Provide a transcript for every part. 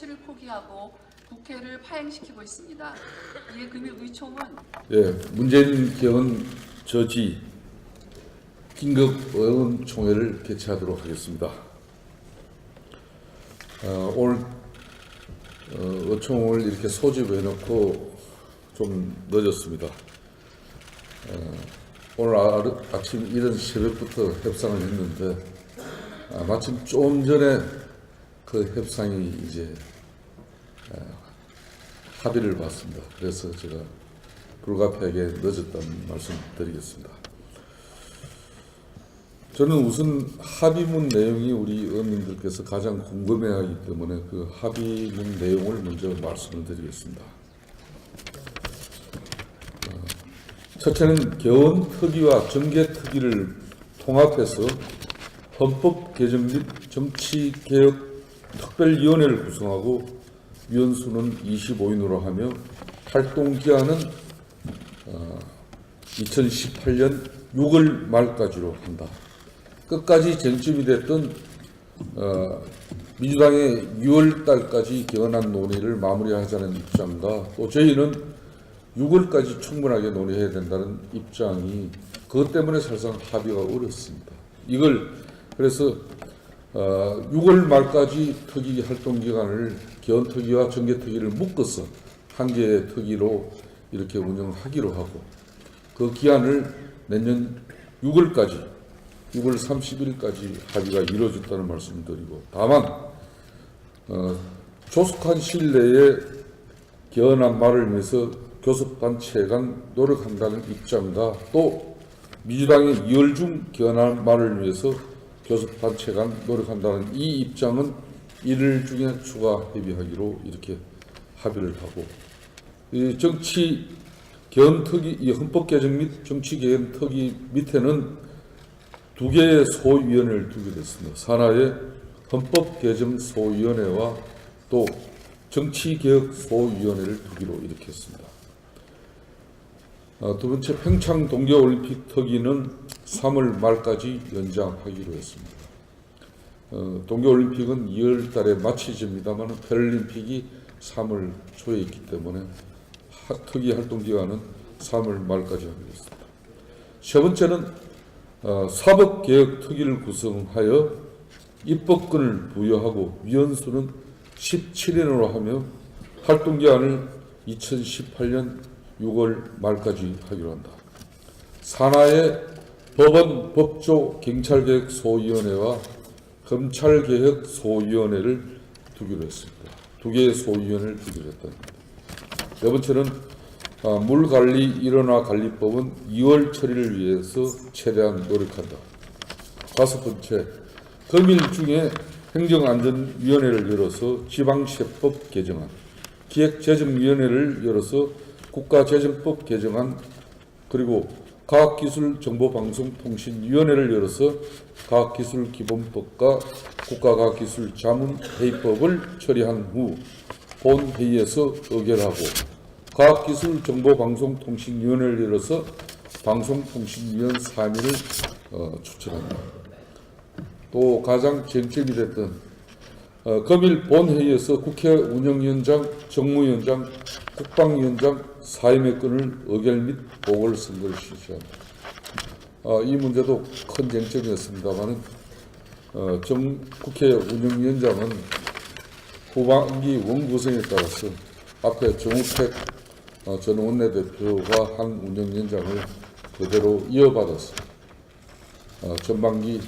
를 포기하고 국회를 파행시키고 있습니다. 이에 금일의총은 문재인 경은 저지 긴급 의원총회를 개최하도록 하겠습니다. 오늘 의총을 이렇게 소집해놓고 좀 늦었습니다. 오늘 아침 이른 새벽부터 협상을 했는데 마침 좀 전에 그 협상이 이제 합의를 봤습니다. 그래서 제가 불가피하게 늦었다는 말씀 드리겠습니다. 저는 우선 합의문 내용이 우리 의원님들께서 가장 궁금해하기 때문에 그 합의문 내용을 먼저 말씀을 드리겠습니다. 첫째는 개헌특위와 정개특위를 통합해서 헌법 개정 및 정치개혁 특별위원회를 구성하고 위원수는 25인으로 하며 활동기한은 2018년 6월 말까지로 한다. 끝까지 쟁점이 됐던 민주당의 6월 달까지 개헌안 논의를 마무리하자는 입장과 또 저희는 6월까지 충분하게 논의해야 된다는 입장이 그것 때문에 사실상 합의가 어렵습니다. 이걸 그래서 6월 말까지 특위 활동 기간을 개헌특위와 정개특위를 묶어서 한 개의 특위로 이렇게 운영하기로 하고 그 기한을 내년 6월 30일까지 합의가 이루어졌다는 말씀을 드리고 다만 조속한 시일 내에 개헌안 말을 위해서 교섭단체 간 노력한다는 입장과 또 민주당의 2월 중 개헌안 말을 위해서 교섭단체 간 노력한다는 이 입장은 1일 중에 추가 협의하기로 이렇게 합의를 하고 이 정치 개헌특위, 이 헌법 개정 및 정치 개헌 특위 밑에는 두 개의 소위원회를 두게 됐습니다. 하나의 헌법 개정 소위원회와 또 정치 개혁 소위원회를 두기로 이렇게 했습니다. 두 번째 평창 동계올림픽 특위는 3월 말까지 연장하기로 했습니다. 동계올림픽은 2월 달에 마치집니다만 패럴림픽이 3월 초에 있기 때문에 특위 활동 기간은 3월 말까지 하기로 했습니다. 세 번째는 사법개혁 특위를 구성하여 입법권을 부여하고 위원수는 17인으로 하며 활동 기간을 2018년 6월 말까지 하기로 한다. 산하의 법원, 법조, 경찰개혁 소위원회와 검찰개혁 소위원회를 두기로 했습니다. 두 개의 소위원회를 두기로 했답니다. 네 번째는 물관리 일원화 관리법은 2월 처리를 위해서 최대한 노력한다. 다섯 번째, 금일 중에 행정안전위원회를 열어서 지방세법 개정안, 기획재정위원회를 열어서 국가재정법 개정안, 그리고 과학기술정보방송통신위원회를 열어서 과학기술기본법과 국가과학기술자문회의법을 처리한 후 본회의에서 의결하고 과학기술정보방송통신위원회를 열어서 방송통신위원 3인을 추천한다. 또 가장 쟁점이 됐던 금일 본회의에서 국회 운영위원장, 정무위원장, 국방위원장 사임의 건을 의결 및 보궐선거를 실시한다. 이 문제도 큰 쟁점이었습니다만 국회 운영위원장은 후반기 원구성에 따라서 앞에 정우택 전 원내대표가 한 운영위원장을 그대로 이어받아서 전반기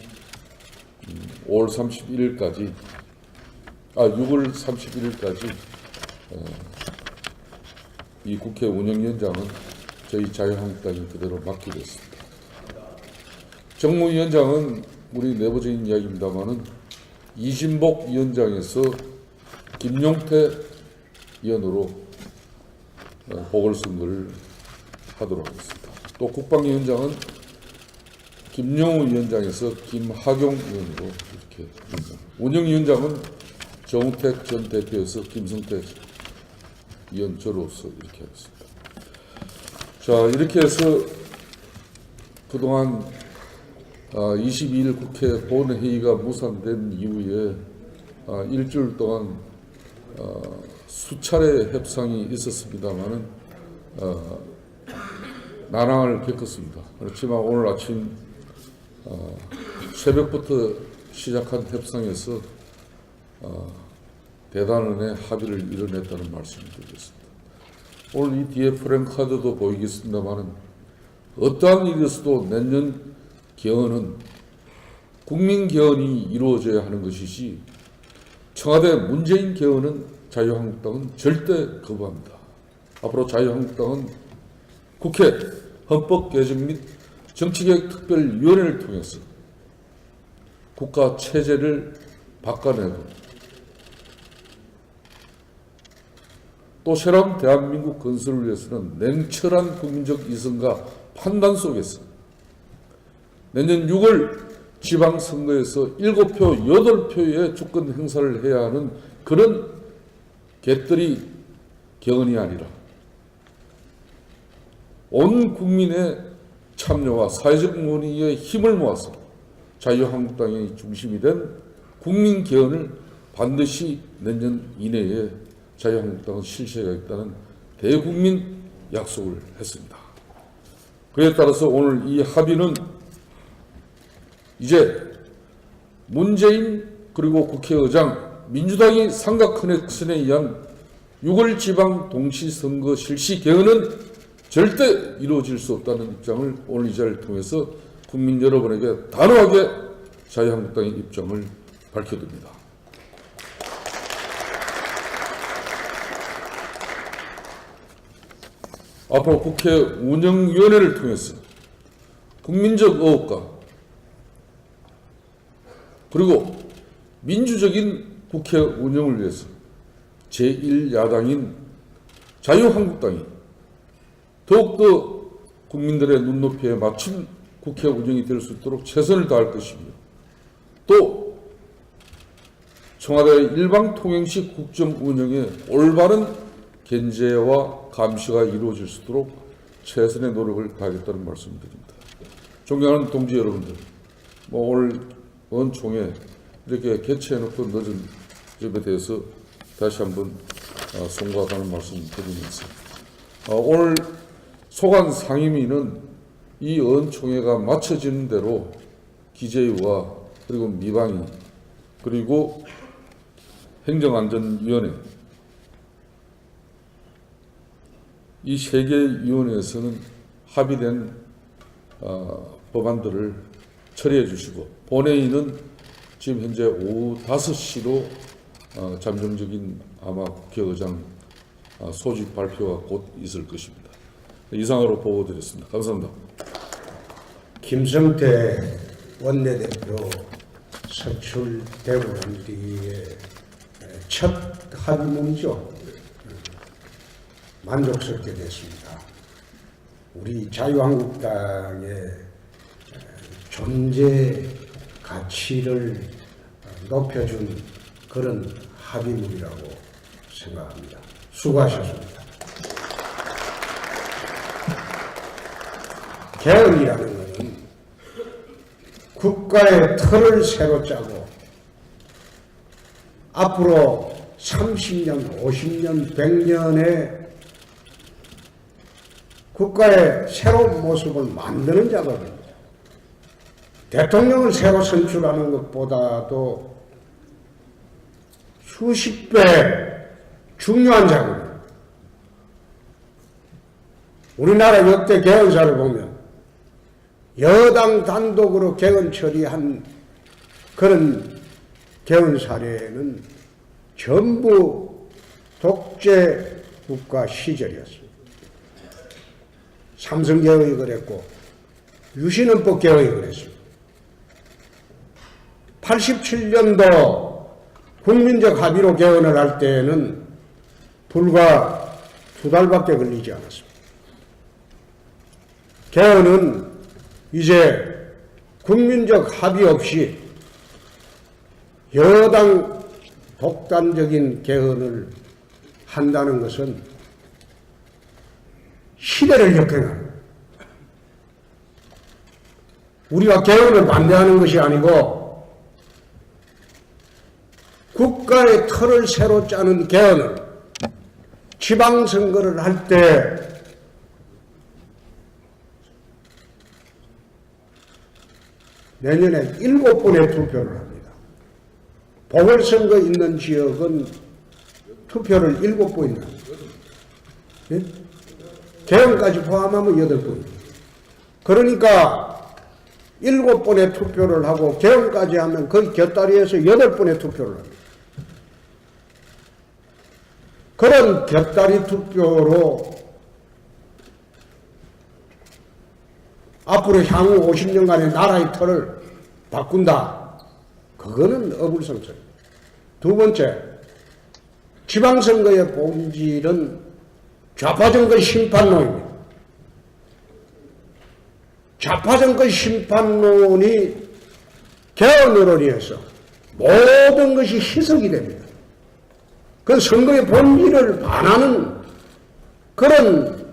6월 31일까지 이 국회 운영위원장은 저희 자유한국당이 그대로 맡기고 있습니다. 정무위원장은 우리 내부적인 이야기입니다만은 이진복 위원장에서 김용태 위원으로 보궐선거를 하도록 하겠습니다. 또 국방위원장은 김영우 위원장에서 김학용 위원으로 이렇게 운영위원장은 정우택 전 대표에서 김성태 위원 저로서 이렇게 하겠습니다. 자, 이렇게 해서 그동안 22일 국회 본회의가 무산된 이후에 일주일 동안 수차례 협상이 있었습니다만은 난항을 겪었습니다. 그렇지만 오늘 아침 새벽부터 시작한 협상에서 대단원의 합의를 이뤄냈다는 말씀을 드리겠습니다. 오늘 이 뒤에 프랭카드도 보이겠습니다만은 어떠한 일에서도 내년 개헌은 국민 개헌이 이루어져야 하는 것이지 청와대 문재인 개헌은 자유한국당은 절대 거부합니다. 앞으로 자유한국당은 국회 헌법 개정 및 정치개혁 특별위원회를 통해서 국가 체제를 바꿔내고 또 새로운 대한민국 건설을 위해서는 냉철한 국민적 이성과 판단 속에서 내년 6월 지방선거에서 7표, 8표의 주권 행사를 해야 하는 그런 개떨이 개헌이 아니라 온 국민의 참여와 사회적 논의의 힘을 모아서 자유한국당의 중심이 된 국민 개헌을 반드시 내년 이내에 자유한국당은 실시하겠다는 대국민 약속을 했습니다. 그에 따라서 오늘 이 합의는 이제 문재인 그리고 국회의장 민주당이 삼각 커넥션에 의한 6월 지방 동시선거 실시 개헌은 절대 이루어질 수 없다는 입장을 오늘 이 자리를 통해서 국민 여러분에게 단호하게 자유한국당의 입장을 밝혀듭니다. 앞으로 국회 운영위원회를 통해서 국민적 의혹과 그리고 민주적인 국회 운영을 위해서 제1야당인 자유한국당이 더욱더 국민들의 눈높이에 맞춘 국회 운영이 될 수 있도록 최선을 다할 것이며 또 청와대의 일방통행식 국정 운영에 올바른 견제와 감시가 이루어질 수 있도록 최선의 노력을 다하겠다는 말씀을 드립니다. 존경하는 동지 여러분들, 오늘 의원총회 이렇게 개최해놓고 늦은 점에 대해서 다시 한번 송구하다는 말씀을 드리면서 오늘 소관 상임위는 이 의원총회가 마쳐지는 대로 기재위와 그리고 미방위 그리고 행정안전위원회 이 세 개의 위원회에서는 합의된 법안들을 처리해 주시고 본회의는 지금 현재 오후 5시로 잠정적인 아마 국회의장 소집 발표가 곧 있을 것입니다. 이상으로 보고드렸습니다. 감사합니다. 김성태 원내대표 선출되고 난 뒤에 첫 합의문이죠. 만족스럽게 됐습니다. 우리 자유한국당의 존재 가치를 높여준 그런 합의문이라고 생각합니다. 수고하셨습니다. 개헌이라는 것은 국가의 틀을 새로 짜고 앞으로 30년, 50년, 100년의 국가의 새로운 모습을 만드는 작업입니다. 대통령을 새로 선출하는 것보다도 수십 배 중요한 작업입니다. 우리나라 역대 개헌사를 보면 여당 단독으로 개헌 처리한 그런 개헌 사례는 전부 독재 국가 시절이었습니다. 삼성개헌이 그랬고 유신헌법 개헌이 그랬습니다. 87년도 국민적 합의로 개헌을 할 때에는 불과 2달밖에 걸리지 않았습니다. 개헌은 이제 국민적 합의 없이 여당 독단적인 개헌을 한다는 것은 시대를 역행하는 거예요. 우리가 개헌을 반대하는 것이 아니고 국가의 틀을 새로 짜는 개헌을 지방선거를 할 때 내년에 7번의 투표를 합니다. 보궐선거 있는 지역은 투표를 7번이나 합니다. 예? 개헌까지 포함하면 8번. 그러니까 7번의 투표를 하고 개헌까지 하면 거의 곁다리에서 8번의 투표를 합니다. 그런 곁다리 투표로 앞으로 향후 50년간의 나라의 틀을 바꾼다. 그거는 어불성설입니다. 두 번째, 지방선거의 본질은 좌파정권 심판론입니다. 좌파정권 심판론이 개헌으로 인해서 모든 것이 희석이 됩니다. 그 선거의 본질을 반하는 그런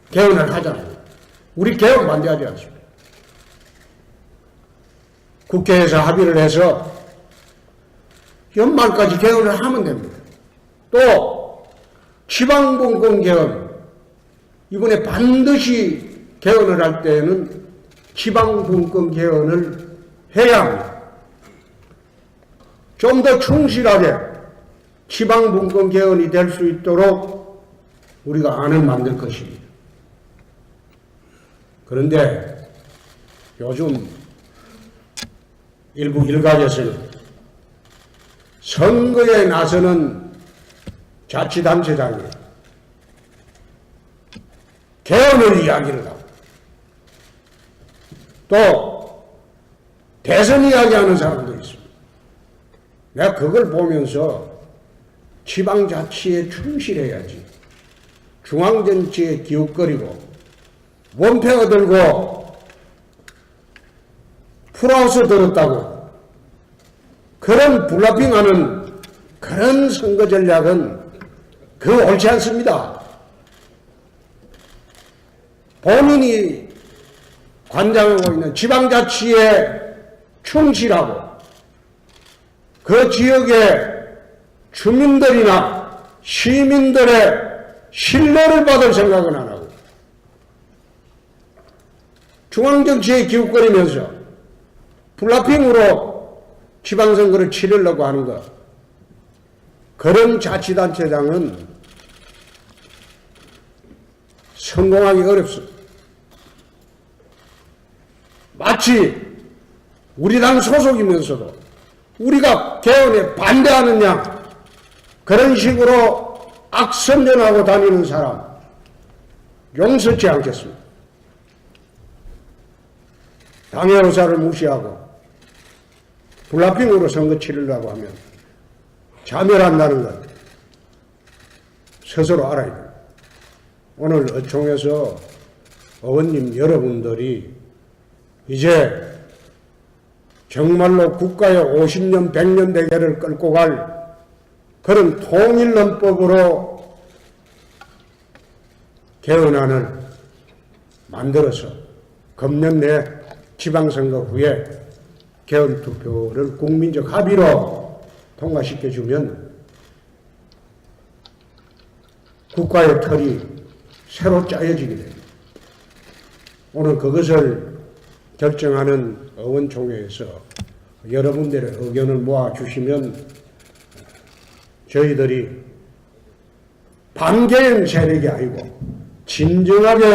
개헌을 하잖아요. 우리 개헌 반대하지 않습니다. 국회에서 합의를 해서 연말까지 개헌을 하면 됩니다. 또 지방분권 개헌, 이번에 반드시 개헌을 할 때는 지방분권 개헌을 해야 합니다. 좀 더 충실하게 지방분권 개헌이 될 수 있도록 우리가 안을 만들 것입니다. 그런데 요즘 일부 일각에서는 선거에 나서는 자치단체장이 개헌을 이야기를 하고 또 대선 이야기하는 사람도 있습니다. 내가 그걸 보면서 지방자치에 충실해야지 중앙정치에 기웃거리고 원패가 들고 풀하우스 들었다고 그런 블러핑하는 그런 선거 전략은 그거 옳지 않습니다. 본인이 관장하고 있는 지방자치에 충실하고 그 지역의 주민들이나 시민들의 신뢰를 받을 생각은 안 하고 중앙정치에 기웃거리면서 블러핑으로 지방선거를 치르려고 하는 것, 그런 자치단체장은 성공하기 어렵습니다. 마치 우리 당 소속이면서도 우리가 개헌에 반대하느냐 그런 식으로 악선전하고 다니는 사람 용서치 않겠습니다. 당의 의사를 무시하고 블러핑으로 선거 치르려고 하면 자멸한다는 것 스스로 알아야 됩니다. 오늘 의총에서 의원님 여러분들이 이제 정말로 국가의 50년, 100년 대계를 끌고 갈 그런 통일헌법으로 개헌안을 만들어서 금년 내 지방선거 후에 개헌투표를 국민적 합의로 통과시켜주면 국가의 틀이 새로 짜여지게 됩니다. 오늘 그것을 결정하는 의원총회에서 여러분들의 의견을 모아주시면 저희들이 반개헌 세력이 아니고 진정하게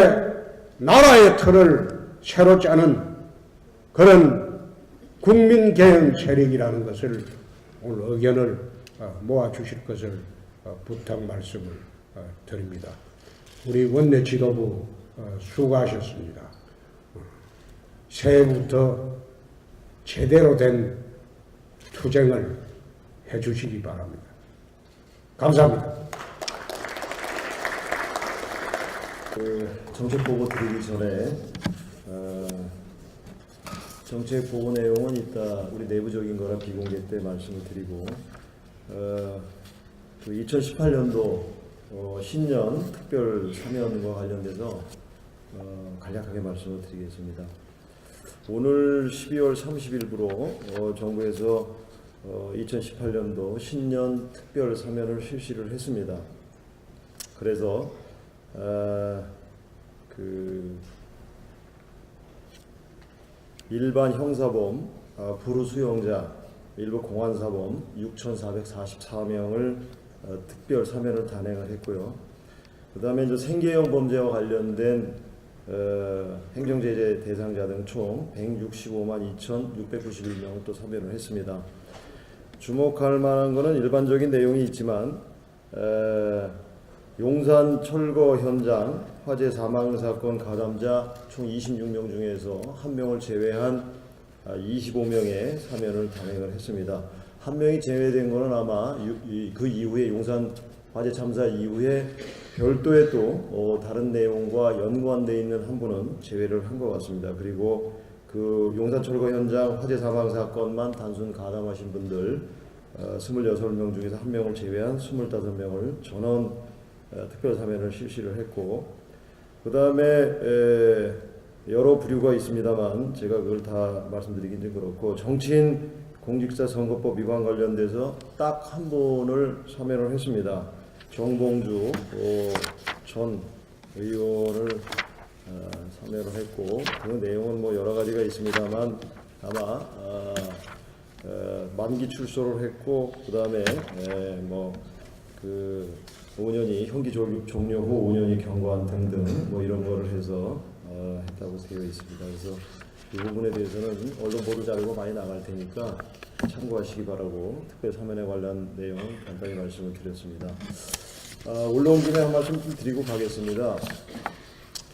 나라의 틀을 새로 짜는 그런 국민개헌 세력이라는 것을 오늘 의견을 모아주실 것을 부탁 말씀을 드립니다. 우리 원내 지도부 수고하셨습니다. 새해부터 제대로 된 투쟁을 해주시기 바랍니다. 감사합니다. 정책 보고 드리기 전에 정책 보고 내용은 이따 우리 내부적인 거라 비공개 때 말씀을 드리고 2018년도 신년 특별 사면과 관련돼서 간략하게 말씀을 드리겠습니다. 오늘 12월 30일부로 정부에서 2018년도 신년 특별 사면을 실시를 했습니다. 그래서 일반 형사범, 불우 수용자, 일부 공안사범 6,444명을 특별 사면을 단행을 했고요. 그 다음에 이제 생계형 범죄와 관련된 행정제재 대상자 등 총 165만 2,691명을 또 사면을 했습니다. 주목할 만한 것은 일반적인 내용이 있지만 용산 철거 현장 화재 사망 사건 가담자 총 26명 중에서 1명을 제외한 25명의 사면을 단행을 했습니다. 1명이 제외된 것은 아마 그 이후에 용산 화재 참사 이후에 별도의 또 다른 내용과 연관되어 있는 한 분은 제외를 한 것 같습니다. 그리고 그 용산 철거 현장 화재 사망 사건만 단순 가담하신 분들 26명 중에서 1명을 제외한 25명을 전원 특별 사면을 실시를 했고, 그 다음에 여러 부류가 있습니다만 제가 그걸 다 말씀드리긴 좀 그렇고, 정치인 공직자 선거법 위반 관련돼서 딱 한 분을 사면을 했습니다. 정봉주 전 의원을 사면을 했고, 그 내용은 뭐 여러 가지가 있습니다만 아마 만기 출소를 했고, 그 다음에 그 5년이 형기 종료 후 5년이 경과한 등등 뭐 이런 거를 해서 했다고 되어 있습니다. 그래서 이 부분에 대해서는 언론 보도 자료가 많이 나갈 테니까 참고하시기 바라고 특별 사면에 관련 내용은 간단히 말씀을 드렸습니다. 올라온 김에 한 말씀 좀 드리고 가겠습니다.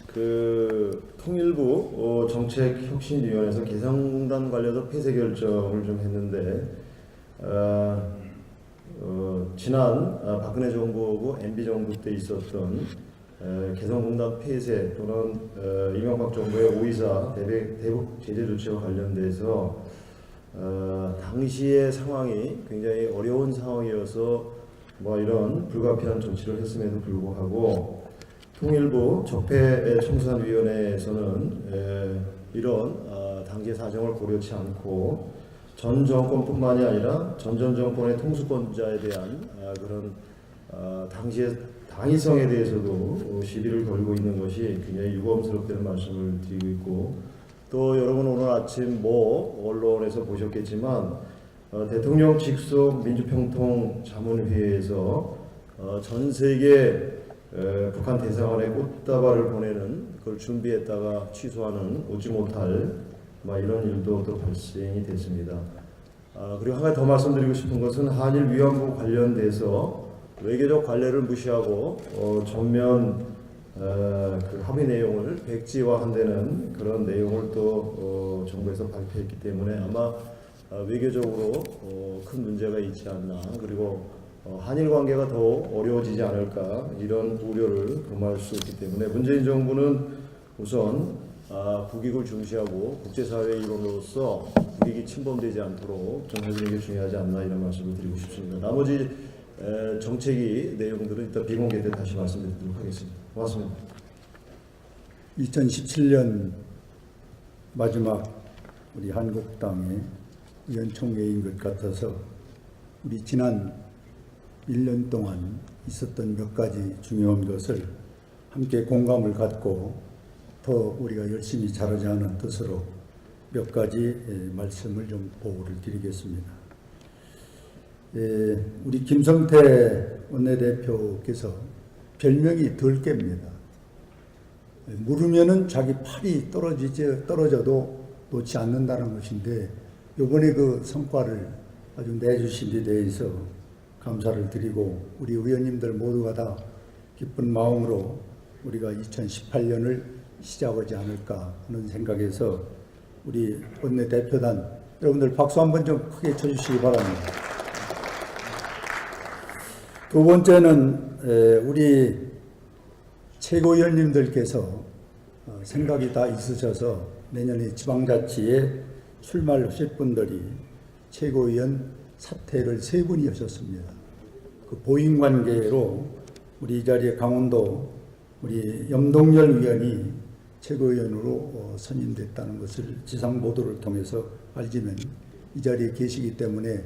그 통일부 정책혁신위원회에서 개성공단 관련해서 폐쇄 결정을 좀 했는데 지난 박근혜 정부하고 MB 정부 때 있었던 개성공단 폐쇄 또는 이명박 정부의 5.24 대북 제재 조치와 관련돼서 당시의 상황이 굉장히 어려운 상황이어서 뭐 이런 불가피한 조치를 했음에도 불구하고 통일부 적폐청산위원회에서는 이런 당시의 사정을 고려치 않고 전 정권뿐만이 아니라 전 정권의 통수권자에 대한 그런 당시의 당위성에 대해서도 시비를 걸고 있는 것이 굉장히 유감스럽다는 말씀을 드리고 있고, 또 여러분 오늘 아침 뭐 언론에서 보셨겠지만 대통령 직속 민주평통 자문회의에서 전 세계 북한 대사관에 꽃다발을 보내는 그걸 준비했다가 취소하는 오지 못할 이런 일도 또 발생이 됐습니다. 그리고 한 가지 더 말씀드리고 싶은 것은 한일 위안부 관련돼서 외교적 관례를 무시하고 전면 그 합의 내용을 백지화한다는 그런 내용을 또 정부에서 발표했기 때문에 아마 외교적으로 큰 문제가 있지 않나, 그리고 한일 관계가 더 어려워지지 않을까 이런 우려를 금할 수 있기 때문에 문재인 정부는 우선 국익을 중시하고 국제사회의 일원으로서 국익이 침범되지 않도록 좀 해주는 게 중요하지 않나 이런 말씀을 드리고 싶습니다. 나머지 정책이 내용들은 이따 비공개 때 다시 말씀드리도록 하겠습니다. 고맙습니다. 2017년 마지막 우리 한국당의 의원총회인 것 같아서 우리 지난 1년 동안 있었던 몇 가지 중요한 것을 함께 공감을 갖고 더 우리가 열심히 잘하자는 뜻으로 몇 가지 말씀을 좀 보고를 드리겠습니다. 우리 김성태 원내대표께서 별명이 덜깨입니다. 물으면은 자기 팔이 떨어져도 놓지 않는다는 것인데, 이번에 그 성과를 아주 내주신 데 대해서 감사를 드리고 우리 의원님들 모두가 다 기쁜 마음으로 우리가 2018년을 시작하지 않을까 하는 생각에서 우리 원내대표단 여러분들 박수 한번 좀 크게 쳐주시기 바랍니다. 두 번째는 우리 최고위원님들께서 생각이 다 있으셔서 내년에 지방자치에 출마하실 분들이 최고위원 사퇴를 3분이 하셨습니다. 그 보인관계로 우리 이 자리에 강원도 우리 염동열 위원이 최고위원으로 선임됐다는 것을 지상 보도를 통해서 알지만 이 자리에 계시기 때문에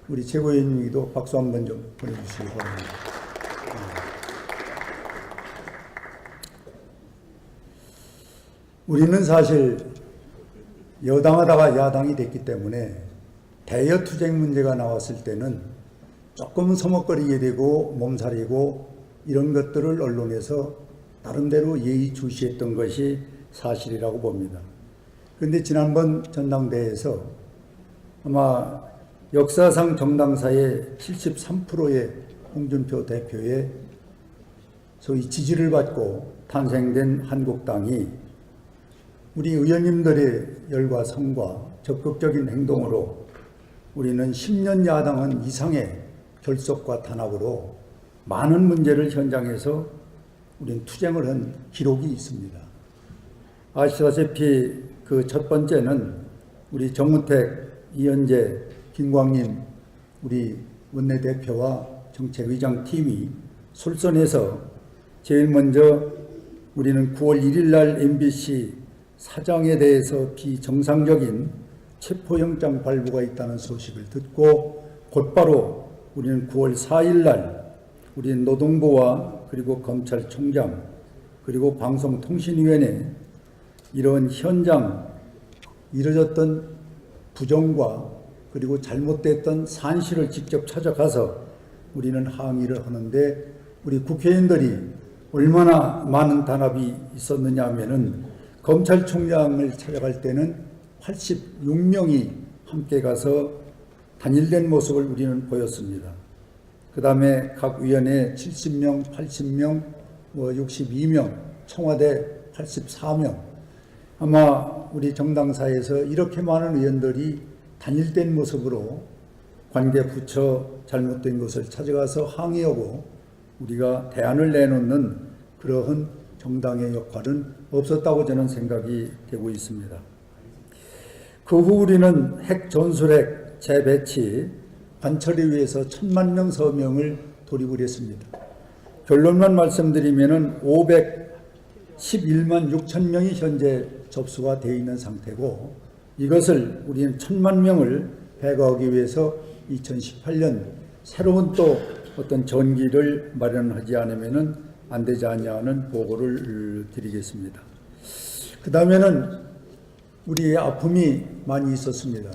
우리 최고위원님께도 박수 한번 좀 보내주시기 바랍니다. 우리는 사실 여당하다가 야당이 됐기 때문에 대여 투쟁 문제가 나왔을 때는 조금 서먹거리게 되고 몸살이고 이런 것들을 언론에서 나름대로 예의주시했던 것이 사실이라고 봅니다. 그런데 지난번 전당대회에서 아마 역사상 정당사의 73%의 홍준표 대표의 소위 지지를 받고 탄생된 한국당이 우리 의원님들의 열과 성과 적극적인 행동으로 우리는 10년 야당한 이상의 결속과 단합으로 많은 문제를 현장에서 우리는 투쟁을 한 기록이 있습니다. 아시다시피 그 첫 번째는 우리 정우택, 이현재, 김광림 우리 원내대표와 정책의장 팀이 솔선해서 제일 먼저 우리는 9월 1일 날 MBC 사장에 대해서 비정상적인 체포영장 발부가 있다는 소식을 듣고 곧바로 우리는 9월 4일 날 우리는 노동부와 그리고 검찰총장 그리고 방송통신위원회 이런 현장 이뤄졌던 부정과 그리고 잘못됐던 산실을 직접 찾아가서 우리는 항의를 하는데 우리 국회의원들이 얼마나 많은 단합이 있었느냐 하면은 검찰총장을 찾아갈 때는 86명이 함께 가서 단일된 모습을 우리는 보였습니다. 그 다음에 각 위원회 70명, 80명, 62명, 청와대 84명. 아마 우리 정당사에서 이렇게 많은 의원들이 단일된 모습으로 관계 부처 잘못된 것을 찾아가서 항의하고 우리가 대안을 내놓는 그러한 정당의 역할은 없었다고 저는 생각이 되고 있습니다. 그 후 우리는 핵 전술핵 재배치 관철을 위해서 1000만 명 서명을 돌입을 했습니다. 결론만 말씀드리면은 511만 6천 명이 현재 접수가 되어 있는 상태고 이것을 우리는 1000만 명을 배가하기 위해서 2018년 새로운 또 어떤 전기를 마련하지 않으면은 안 되지 않냐는 보고를 드리겠습니다. 그 다음에는 우리의 아픔이 많이 있었습니다.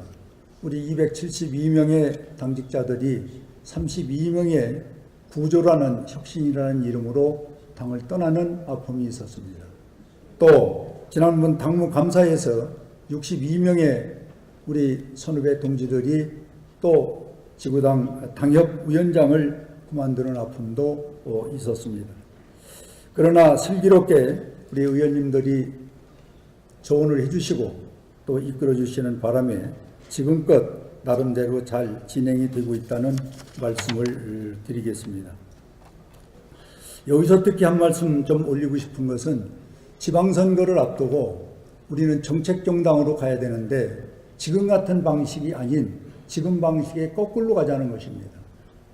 우리 272명의 당직자들이 32명의 구조라는 혁신이라는 이름으로 당을 떠나는 아픔이 있었습니다. 또 지난번 당무감사에서 62명의 우리 선후배 동지들이 또 지구당 당협위원장을 그만두는 아픔도 있었습니다. 그러나 슬기롭게 우리 의원님들이 조언을 해주시고 또 이끌어주시는 바람에 지금껏 나름대로 잘 진행이 되고 있다는 말씀을 드리겠습니다. 여기서 특히 한 말씀 좀 올리고 싶은 것은 지방선거를 앞두고 우리는 정책정당으로 가야 되는데 지금 같은 방식이 아닌 지금 방식에 거꾸로 가자는 것입니다.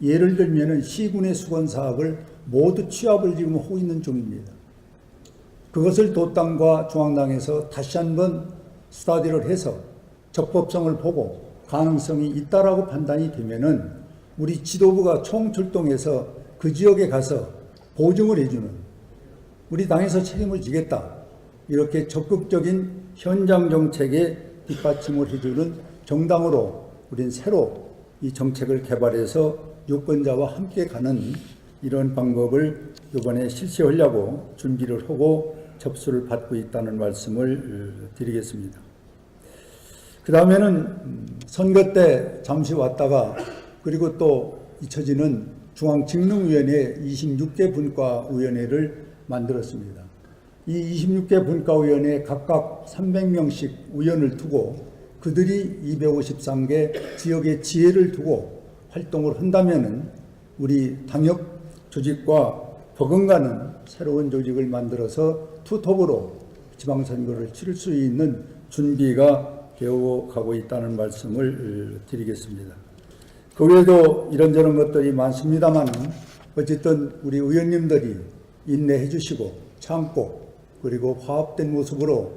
예를 들면 시군의 수건 사업을 모두 취합을 지금 하고 있는 중입니다. 그것을 도당과 중앙당에서 다시 한번 스터디를 해서 적법성을 보고 가능성이 있다라고 판단이 되면은 우리 지도부가 총출동해서 그 지역에 가서 보증을 해주는 우리 당에서 책임을 지겠다 이렇게 적극적인 현장 정책에 뒷받침을 해주는 정당으로 우린 새로 이 정책을 개발해서 유권자와 함께 가는 이런 방법을 이번에 실시하려고 준비를 하고 접수를 받고 있다는 말씀을 드리겠습니다. 그 다음에는 선거 때 잠시 왔다가 그리고 또 잊혀지는 중앙직능위원회 26개 분과위원회를 만들었습니다. 이 26개 분과위원회 각각 300명씩 위원을 두고 그들이 253개 지역의 지혜를 두고 활동을 한다면은 우리 당협 조직과 버금가는 새로운 조직을 만들어서 투톱으로 지방선거를 치를 수 있는 준비가 되어가고 있다는 말씀을 드리겠습니다. 그 외에도 이런저런 것들이 많습니다만 어쨌든 우리 의원님들이 인내해 주시고 참고 그리고 화합된 모습으로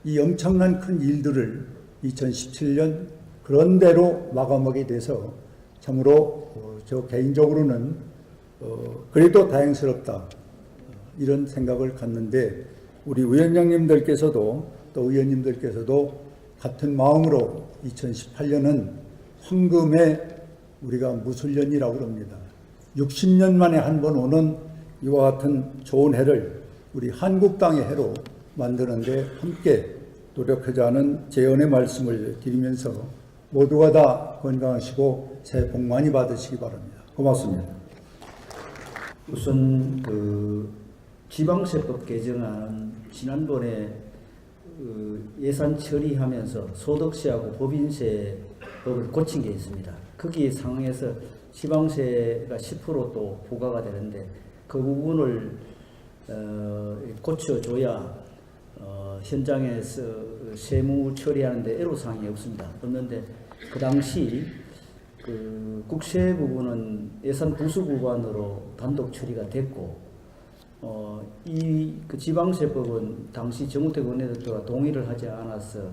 이 엄청난 큰 일들을 2017년 그런 대로 마감하게 돼서 참으로 저 개인적으로는 그래도 다행스럽다 이런 생각을 갖는데 우리 위원장님들께서도 또 의원님들께서도 같은 마음으로 2018년은 황금의 우리가 무술년이라고 합니다. 60년 만에 한 번 오는 이와 같은 좋은 해를 우리 한국당의 해로 만드는데 함께 노력하자는 제언의 말씀을 드리면서 모두가 다 건강하시고 새해 복 많이 받으시기 바랍니다. 고맙습니다. 우선 그 지방세법 개정안은 지난번에 예산 처리하면서 소득세하고 법인세법을 고친 게 있습니다. 거기에 상황에서 지방세가 10%또 부과가 되는데 그 부분을 고쳐줘야 현장에서 세무 처리하는데 애로사항이 없는데 그 당시 그 국세 부분은 예산 부수 구간으로 단독 처리가 됐고 이 그 지방세법은 당시 정우택 원내대표가 동의를 하지 않아서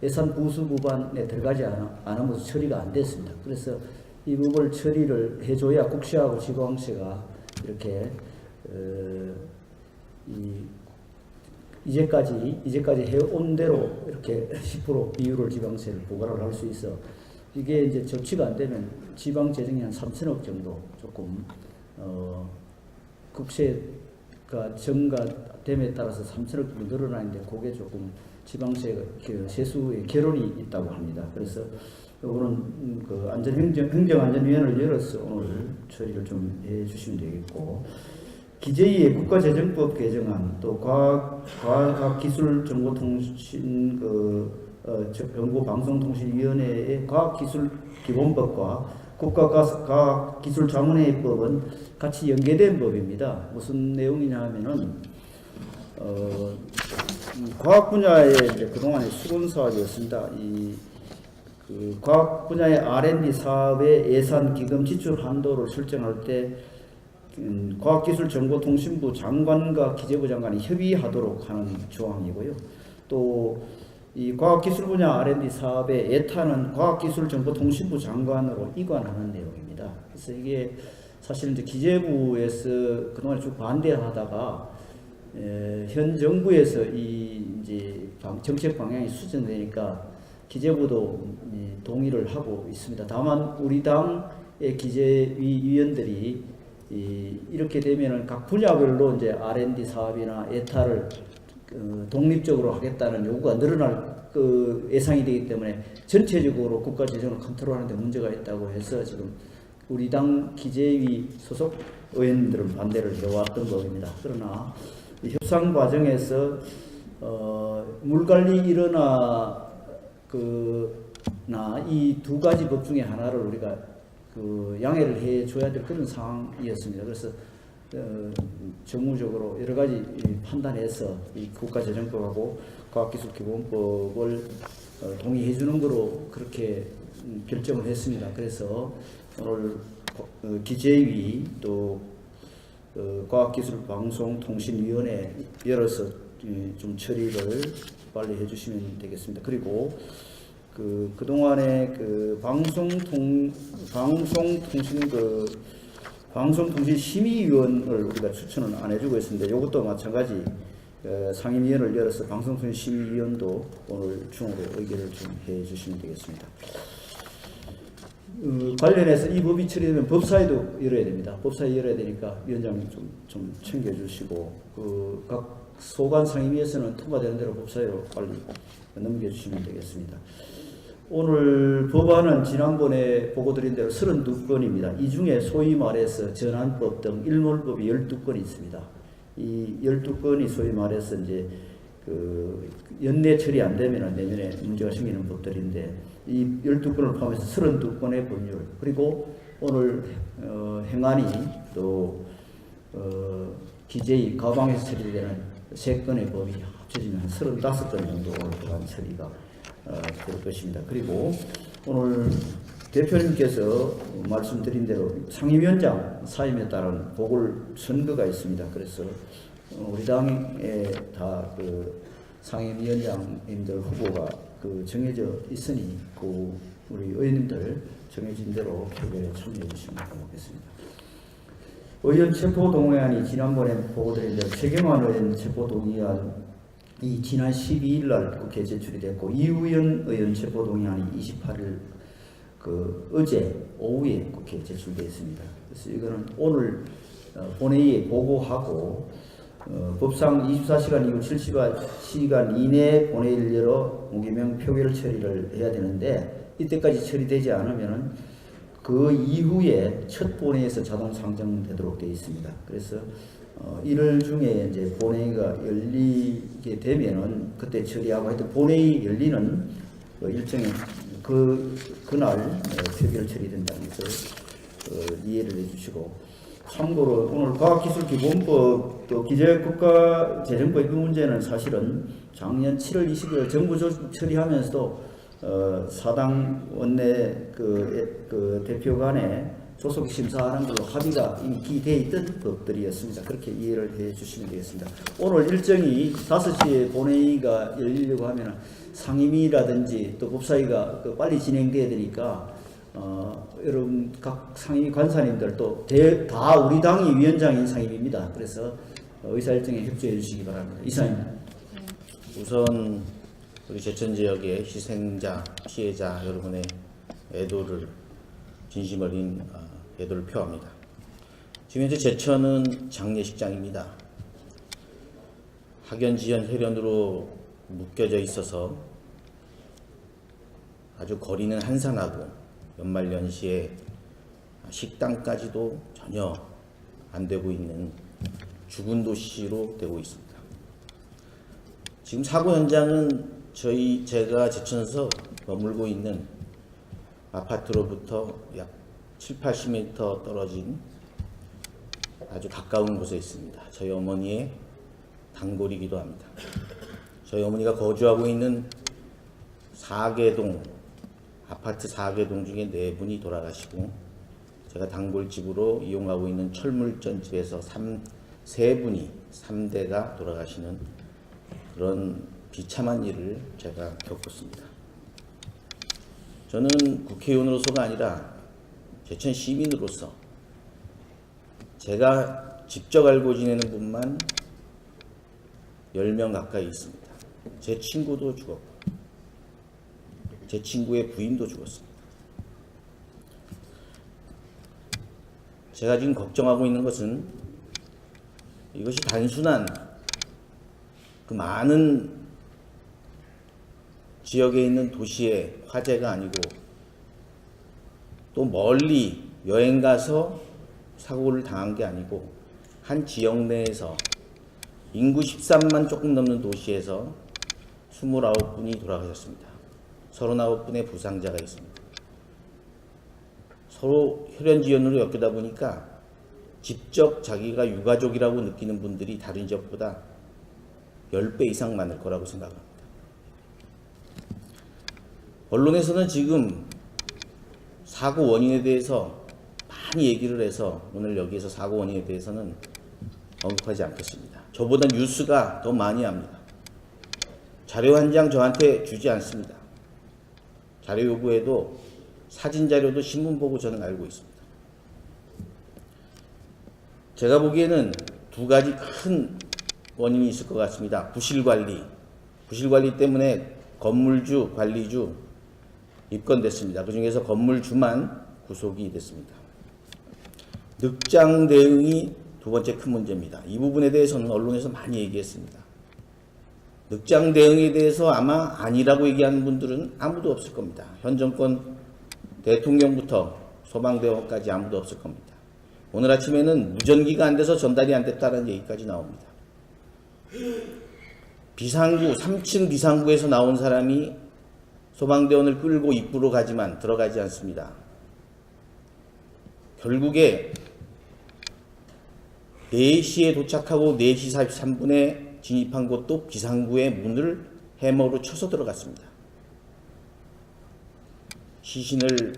예산 부수 구간에 들어가지 않으면서 처리가 안 됐습니다. 그래서 이 부분을 처리를 해줘야 국세하고 지방세가 이렇게 이제까지 해온 대로 이렇게 10% 비율을 지방세를 부과를 할 수 있어. 이게 이제 조치가 안 되면 지방 재정이 한 3천억 정도 조금 국세가 증가됨에 따라서 3천억 정도 늘어나는데 그게 조금 지방세 세수의 결혼이 있다고 합니다. 그래서 이거는 그 행정안전위원회를 열어서 오늘 처리를 좀 해주시면 되겠고. 기재위의 국가재정법 개정안, 또 과학기술정보통신 정보방송통신위원회의 과학기술기본법과 국가과학기술자문회의법은 같이 연계된 법입니다. 무슨 내용이냐 하면은 과학 분야의 이제 그동안의 수건 사업이었습니다. 그 과학 분야의 R&D 사업의 예산 기금 지출 한도를 설정할 때 과학기술정보통신부 장관과 기재부 장관이 협의하도록 하는 조항이고요. 또 이 과학기술 분야 R&D 사업의 예타는 과학기술정보통신부 장관으로 이관하는 내용입니다. 그래서 이게 사실 이제 기재부에서 그동안 쭉 반대하다가 현 정부에서 이제 정책 방향이 수정되니까 기재부도 동의를 하고 있습니다. 다만 우리 당의 기재위 위원들이 이렇게 되면은 각 분야별로 이제 R&D 사업이나 예타를 독립적으로 하겠다는 요구가 늘어날 예상이 되기 때문에 전체적으로 국가 재정을 컨트롤하는 데 문제가 있다고 해서 지금 우리 당 기재위 소속 의원들은 반대를 해왔던 법입니다. 그러나 협상 과정에서 물관리 일어나 이 두 가지 법 중에 하나를 우리가 양해를 해줘야 될 그런 상황이었습니다. 그래서 정무적으로 여러 가지 판단해서 이 국가재정법하고 과학기술기본법을 동의해주는 거로 그렇게 결정을 했습니다. 그래서 오늘 기재위 또 과학기술방송통신위원회 열어서 좀 처리를 빨리 해주시면 되겠습니다. 그리고 그동안에 방송통신심의위원을 우리가 추천을 안 해주고 있습니다. 이것도 마찬가지 상임위원을 열어서 방송통신심의위원도 오늘 중으로 의견을 좀 해주시면 되겠습니다. 관련해서 이 법이 처리되면 법사위도 열어야 됩니다. 법사위 열어야 되니까 위원장님 좀 챙겨주시고 각 소관 상임위에서는 통과되는 대로 법사위로 빨리 넘겨주시면 되겠습니다. 오늘 법안은 지난번에 보고드린 대로 32건입니다. 이 중에 소위 말해서 전환법 등 일몰법이 12건이 있습니다. 이 12건이 소위 말해서 이제 연내 처리 안 되면 내년에 문제가 생기는 법들인데 이 12건을 포함해서 32건의 법률, 그리고 오늘 행안위 또 기재위 가방에서 처리되는 3건의 법이 합쳐지면 35건 정도 오늘 법안 처리가 될 것입니다. 그리고 오늘 대표님께서 말씀드린 대로 상임위원장 사임에 따른 보궐 선거가 있습니다. 그래서 우리 당에 다 그 상임위원장님들 후보가 그 정해져 있으니 그 우리 의원님들 정해진 대로 표결에 참여해 주시면 고맙겠습니다. 의원 체포 동의안이 지난번에 보고드린 대로 최경환 의원 체포 동의안이 지난 12일 날 국회에 제출이 됐고 이우영 의원 체포 동의안이 28일 그 어제 오후에 국회에 제출되어 있습니다. 그래서 이거는 오늘 본회의에 보고하고 법상 24시간 이후 70시간 이내에 본회의를 열어 무기명 표결 처리를 해야 되는데 이때까지 처리되지 않으면은 그 이후에 첫 본회의에서 자동 상정되도록 되어 있습니다. 그래서 1월 중에 이제 본회의가 열리게 되면은 그때 처리하고 하여튼 본회의 열리는 일정에 그날 표결 처리된다는 것을 이해를 해주시고 참고로 오늘 과학기술기본법 또 기재국가재정법 이 문제는 사실은 작년 7월 20일 정부 조직 처리하면서도 사당 원내 그 대표 간에 조속 심사하는 걸로 합의가 이미 돼 있던 법들이었습니다. 그렇게 이해를 해 주시면 되겠습니다. 오늘 일정이 5시에 본회의가 열리려고 하면 상임위라든지 또 법사위가 빨리 진행돼야 되니까 여러분 각 상임위 관사님들 또 다 우리 당이 위원장인 상임위입니다. 그래서 의사일정에 협조해 주시기 바랍니다. 이상입니다. 우선 우리 제천지역의 희생자, 피해자 여러분의 애도를 진심 어린 애도를 표합니다. 지금 현재 제천은 장례식장입니다. 학연지연 혈연으로 묶여져 있어서 아주 거리는 한산하고 연말연시에 식당까지도 전혀 안 되고 있는 죽은 도시로 되고 있습니다. 지금 사고 현장은 제가 제천에서 머물고 있는 아파트로부터 약 7, 80m 떨어진 아주 가까운 곳에 있습니다. 저희 어머니의 단골이기도 합니다. 저희 어머니가 거주하고 있는 4개동 아파트 4개동 중에 4분이 돌아가시고 제가 단골집으로 이용하고 있는 철물전집에서 3분이 3대가 돌아가시는 그런 비참한 일을 제가 겪었습니다. 저는 국회의원으로서가 아니라 제천 시민으로서 제가 직접 알고 지내는 분만 10명 가까이 있습니다. 제 친구도 죽었고 제 친구의 부인도 죽었습니다. 제가 지금 걱정하고 있는 것은 이것이 단순한 그 많은 지역에 있는 도시의 화재가 아니고 또 멀리 여행 가서 사고를 당한 게 아니고 한 지역 내에서 인구 13만 조금 넘는 도시에서 29분이 돌아가셨습니다. 39분의 부상자가 있습니다. 서로 혈연지연으로 엮이다 보니까 직접 자기가 유가족이라고 느끼는 분들이 다른 지역보다 10배 이상 많을 거라고 생각합니다. 언론에서는 지금 사고 원인에 대해서 많이 얘기를 해서 오늘 여기에서 사고 원인에 대해서는 언급하지 않겠습니다. 저보다 뉴스가 더 많이 합니다. 자료 한 장 저한테 주지 않습니다. 자료 요구에도 사진 자료도 신문 보고 저는 알고 있습니다. 제가 보기에는 두 가지 큰 원인이 있을 것 같습니다. 부실관리 때문에 건물주, 관리주 입건됐습니다. 그 중에서 건물주만 구속이 됐습니다. 늑장 대응이 두 번째 큰 문제입니다. 이 부분에 대해서는 언론에서 많이 얘기했습니다. 늑장 대응에 대해서 아마 아니라고 얘기하는 분들은 아무도 없을 겁니다. 현 정권 대통령부터 소방대원까지 아무도 없을 겁니다. 오늘 아침에는 무전기가 안 돼서 전달이 안 됐다는 얘기까지 나옵니다. 비상구, 3층 비상구에서 나온 사람이 소방대원을 끌고 입구로 가지만 들어가지 않습니다. 결국에 4시에 도착하고 4시 43분에 진입한 곳도 비상구의 문을 해머로 쳐서 들어갔습니다. 시신을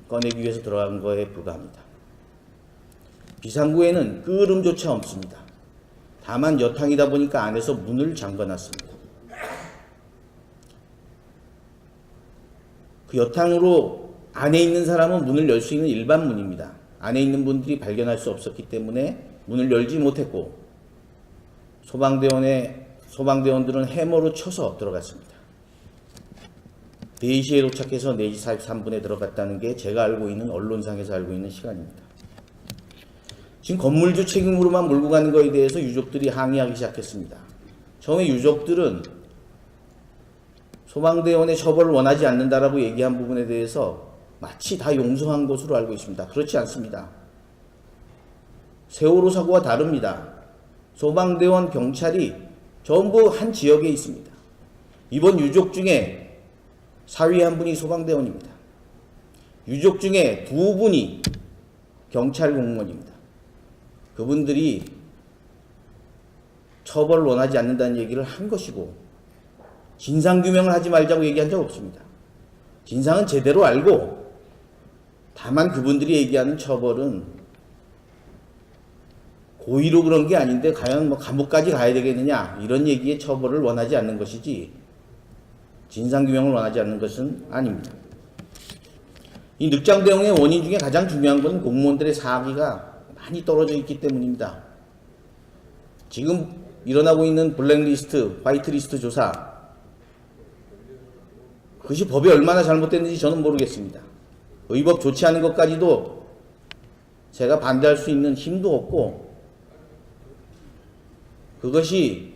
꺼내기 위해서 들어간 거에 불과합니다. 비상구에는 끄름조차 없습니다. 다만 여탕이다 보니까 안에서 문을 잠궈놨습니다. 그 여탕으로 안에 있는 사람은 문을 열 수 있는 일반 문입니다. 안에 있는 분들이 발견할 수 없었기 때문에 문을 열지 못했고 소방대원들은 해머로 쳐서 들어갔습니다. 4시에 도착해서 4시 43분에 들어갔다는 게 제가 알고 있는 언론상에서 알고 있는 시간입니다. 지금 건물주 책임으로만 몰고 가는 거에 대해서 유족들이 항의하기 시작했습니다. 처음에 유족들은 소방대원의 처벌을 원하지 않는다라고 얘기한 부분에 대해서 마치 다 용서한 것으로 알고 있습니다. 그렇지 않습니다. 세월호 사고와 다릅니다. 소방대원, 경찰이 전부 한 지역에 있습니다. 이번 유족 중에 사위 한 분이 소방대원입니다. 유족 중에 2분이 경찰 공무원입니다. 그분들이 처벌을 원하지 않는다는 얘기를 한 것이고 진상규명을 하지 말자고 얘기한 적 없습니다. 진상은 제대로 알고 다만 그분들이 얘기하는 처벌은 고의로 그런 게 아닌데 과연 뭐 감옥까지 가야 되겠느냐 이런 얘기의 처벌을 원하지 않는 것이지 진상규명을 원하지 않는 것은 아닙니다. 이 늑장대응의 원인 중에 가장 중요한 것은 공무원들의 사기가 많이 떨어져 있기 때문입니다. 지금 일어나고 있는 블랙리스트, 화이트리스트 조사 그것이 법이 얼마나 잘못됐는지 저는 모르겠습니다. 의법 좋지 않은 것까지도 제가 반대할 수 있는 힘도 없고 그것이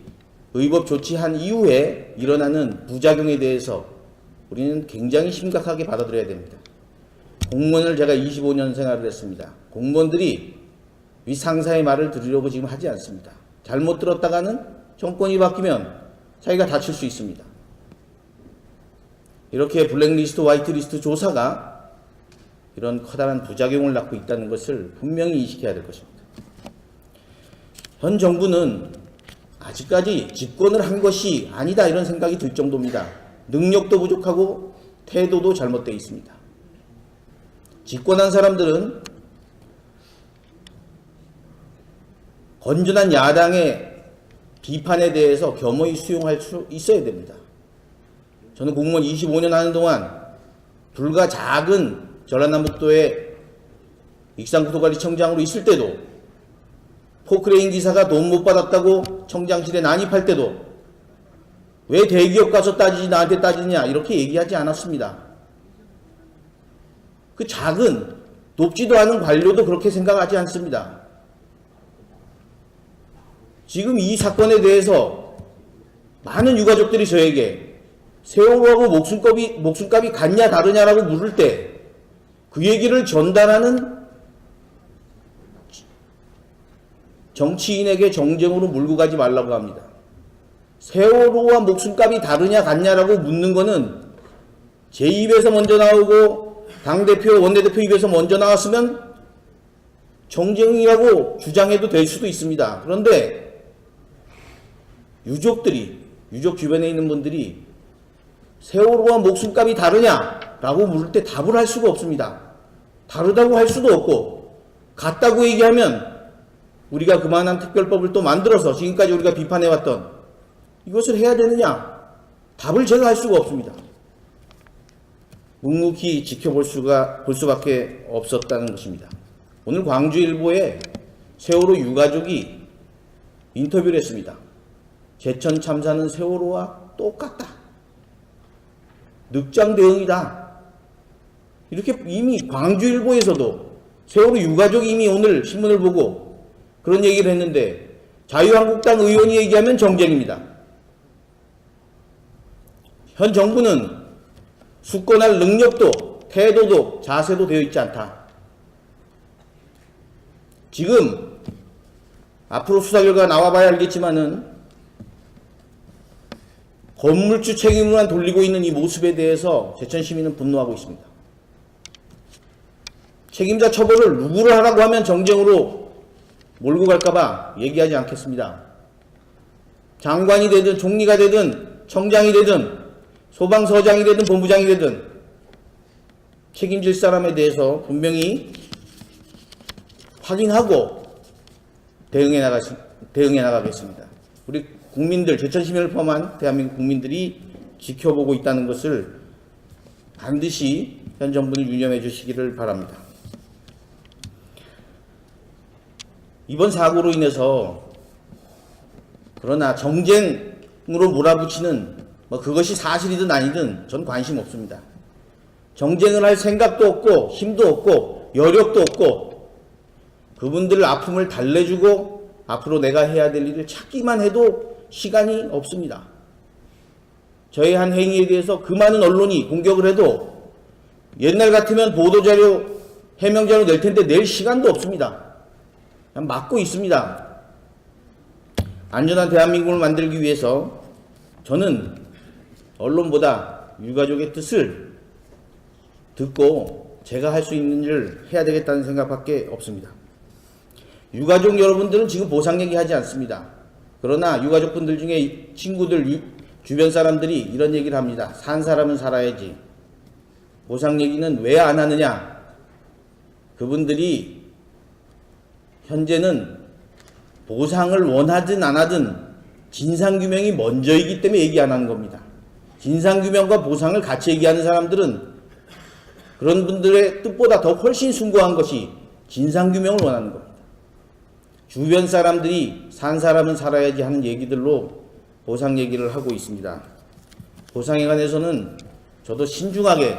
의법 조치한 이후에 일어나는 부작용에 대해서 우리는 굉장히 심각하게 받아들여야 됩니다. 공무원을 제가 25년 생활을 했습니다. 공무원들이 윗상사의 말을 들으려고 지금 하지 않습니다. 잘못 들었다가는 정권이 바뀌면 자기가 다칠 수 있습니다. 이렇게 블랙리스트, 화이트리스트 조사가 이런 커다란 부작용을 낳고 있다는 것을 분명히 인식해야 될 것입니다. 현 정부는 아직까지 집권을 한 것이 아니다 이런 생각이 들 정도입니다. 능력도 부족하고 태도도 잘못되어 있습니다. 집권한 사람들은 건전한 야당의 비판에 대해서 겸허히 수용할 수 있어야 됩니다. 저는 공무원 25년 하는 동안 불과 작은 전라남북도의 익산국토관리청장으로 있을 때도 포크레인 기사가 돈 못 받았다고 청장실에 난입할 때도 왜 대기업 가서 따지지 나한테 따지냐 이렇게 얘기하지 않았습니다. 그 작은 높지도 않은 관료도 그렇게 생각하지 않습니다. 지금 이 사건에 대해서 많은 유가족들이 저에게 세월호하고 목숨값이 같냐 다르냐라고 물을 때 그 얘기를 전달하는 정치인에게 정쟁으로 몰고 가지 말라고 합니다. 세월호와 목숨값이 다르냐 같냐라고 묻는 거는 제 입에서 먼저 나오고 당대표, 원내대표 입에서 먼저 나왔으면 정쟁이라고 주장해도 될 수도 있습니다. 그런데 유족 주변에 있는 분들이 세월호와 목숨값이 다르냐라고 물을 때 답을 할 수가 없습니다. 다르다고 할 수도 없고 같다고 얘기하면 우리가 그만한 특별법을 또 만들어서 지금까지 우리가 비판해왔던 이것을 해야 되느냐 답을 제가 할 수가 없습니다. 묵묵히 지켜볼 수밖에 없었다는 것입니다. 오늘 광주일보에 세월호 유가족이 인터뷰를 했습니다. 제천 참사는 세월호와 똑같다. 늑장 대응이다. 이렇게 이미 광주일보에서도 세월호 유가족이 이미 오늘 신문을 보고 그런 얘기를 했는데 자유한국당 의원이 얘기하면 정쟁입니다. 현 정부는 수권할 능력도 태도도 자세도 되어 있지 않다. 지금 앞으로 수사 결과가 나와봐야 알겠지만은 건물주 책임으로만 돌리고 있는 이 모습에 대해서 제천 시민은 분노하고 있습니다. 책임자 처벌을 누구를 하라고 하면 정쟁으로 몰고 갈까봐 얘기하지 않겠습니다. 장관이 되든 총리가 되든 청장이 되든 소방서장이 되든 본부장이 되든 책임질 사람에 대해서 분명히 확인하고 대응해 나가겠습니다. 우리 국민들, 제천시민을 포함한 대한민국 국민들이 지켜보고 있다는 것을 반드시 현 정부는 유념해 주시기를 바랍니다. 이번 사고로 인해서 그러나 정쟁으로 몰아붙이는 그것이 사실이든 아니든 전 관심 없습니다. 정쟁을 할 생각도 없고 힘도 없고 여력도 없고 그분들 아픔을 달래주고 앞으로 내가 해야 될 일을 찾기만 해도 시간이 없습니다. 저의 한 행위에 대해서 그 많은 언론이 공격을 해도 옛날 같으면 보도자료, 해명자료 낼 텐데 낼 시간도 없습니다. 그냥 막고 있습니다. 안전한 대한민국을 만들기 위해서 저는 언론보다 유가족의 뜻을 듣고 제가 할 수 있는 일을 해야 되겠다는 생각밖에 없습니다. 유가족 여러분들은 지금 보상 얘기하지 않습니다. 그러나 유가족분들 중에 친구들, 주변 사람들이 이런 얘기를 합니다. 산 사람은 살아야지. 보상 얘기는 왜 안 하느냐. 그분들이 현재는 보상을 원하든 안 하든 진상규명이 먼저이기 때문에 얘기 안 하는 겁니다. 진상규명과 보상을 같이 얘기하는 사람들은 그런 분들의 뜻보다 더 훨씬 숭고한 것이 진상규명을 원하는 겁니다. 주변 사람들이 산 사람은 살아야지 하는 얘기들로 보상 얘기를 하고 있습니다. 보상에 관해서는 저도 신중하게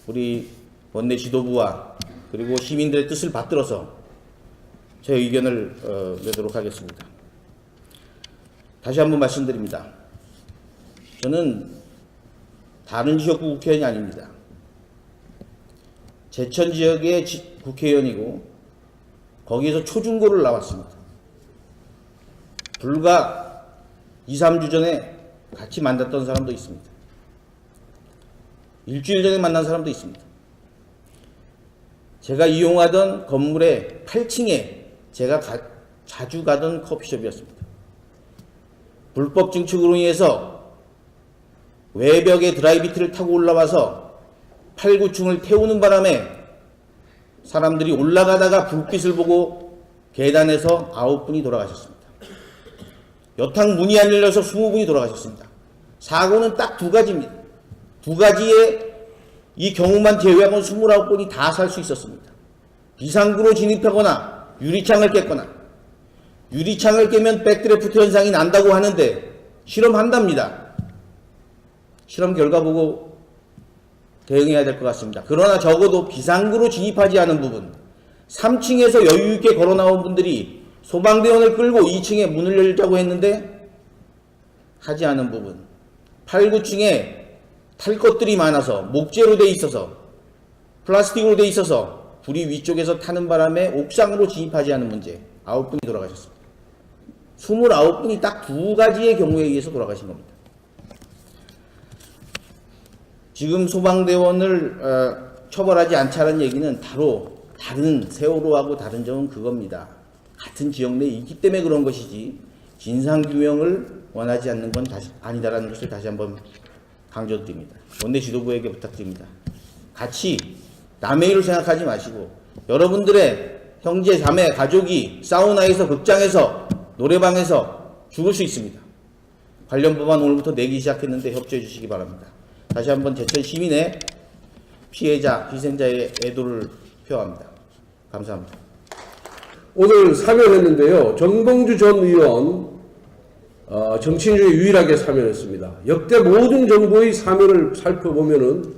우리 원내 지도부와 그리고 시민들의 뜻을 받들어서 제 의견을 내도록 하겠습니다. 다시 한번 말씀드립니다. 저는 다른 지역구 국회의원이 아닙니다. 제천 지역의 국회의원이고 거기에서 초중고를 나왔습니다. 불과 2, 3주 전에 같이 만났던 사람도 있습니다. 일주일 전에 만난 사람도 있습니다. 제가 이용하던 건물의 8층에 제가 자주 가던 커피숍이었습니다. 불법 증축으로 인해서 외벽에 드라이비트를 타고 올라와서 8, 9층을 태우는 바람에 사람들이 올라가다가 불빛을 보고 계단에서 9분이 돌아가셨습니다. 여탕 문이 안 열려서 20분이 돌아가셨습니다. 사고는 딱 두 가지입니다. 두 가지의 이 경우만 제외하고는 29분이 다 살 수 있었습니다. 비상구로 진입하거나 유리창을 깼거나, 유리창을 깨면 백드래프트 현상이 난다고 하는데 실험한답니다. 실험 결과 보고 대응해야 될 것 같습니다. 그러나 적어도 비상구로 진입하지 않은 부분, 3층에서 여유있게 걸어 나온 분들이 소방대원을 끌고 2층에 문을 열자고 했는데 하지 않은 부분, 8, 9층에 탈 것들이 많아서 목재로 돼 있어서 플라스틱으로 돼 있어서 불이 위쪽에서 타는 바람에 옥상으로 진입하지 않은 문제, 9분이 돌아가셨습니다. 29분이 딱 두 가지의 경우에 의해서 돌아가신 겁니다. 지금 소방대원을 처벌하지 않자는 얘기는 바로 다른 세월호하고 다른 점은 그겁니다. 같은 지역 내에 있기 때문에 그런 것이지 진상규명을 원하지 않는 건 아니다라는 것을 다시 한번 강조드립니다. 원내 지도부에게 부탁드립니다. 같이 남의 일을 생각하지 마시고 여러분들의 형제, 자매, 가족이 사우나에서, 극장에서, 노래방에서 죽을 수 있습니다. 관련 법안 오늘부터 내기 시작했는데 협조해 주시기 바랍니다. 다시 한번 제천 시민의 피해자, 희생자의 애도를 표합니다. 감사합니다. 오늘 사면했는데요. 정봉주 전 의원 정치인 중에 유일하게 사면했습니다. 역대 모든 정부의 사면을 살펴보면은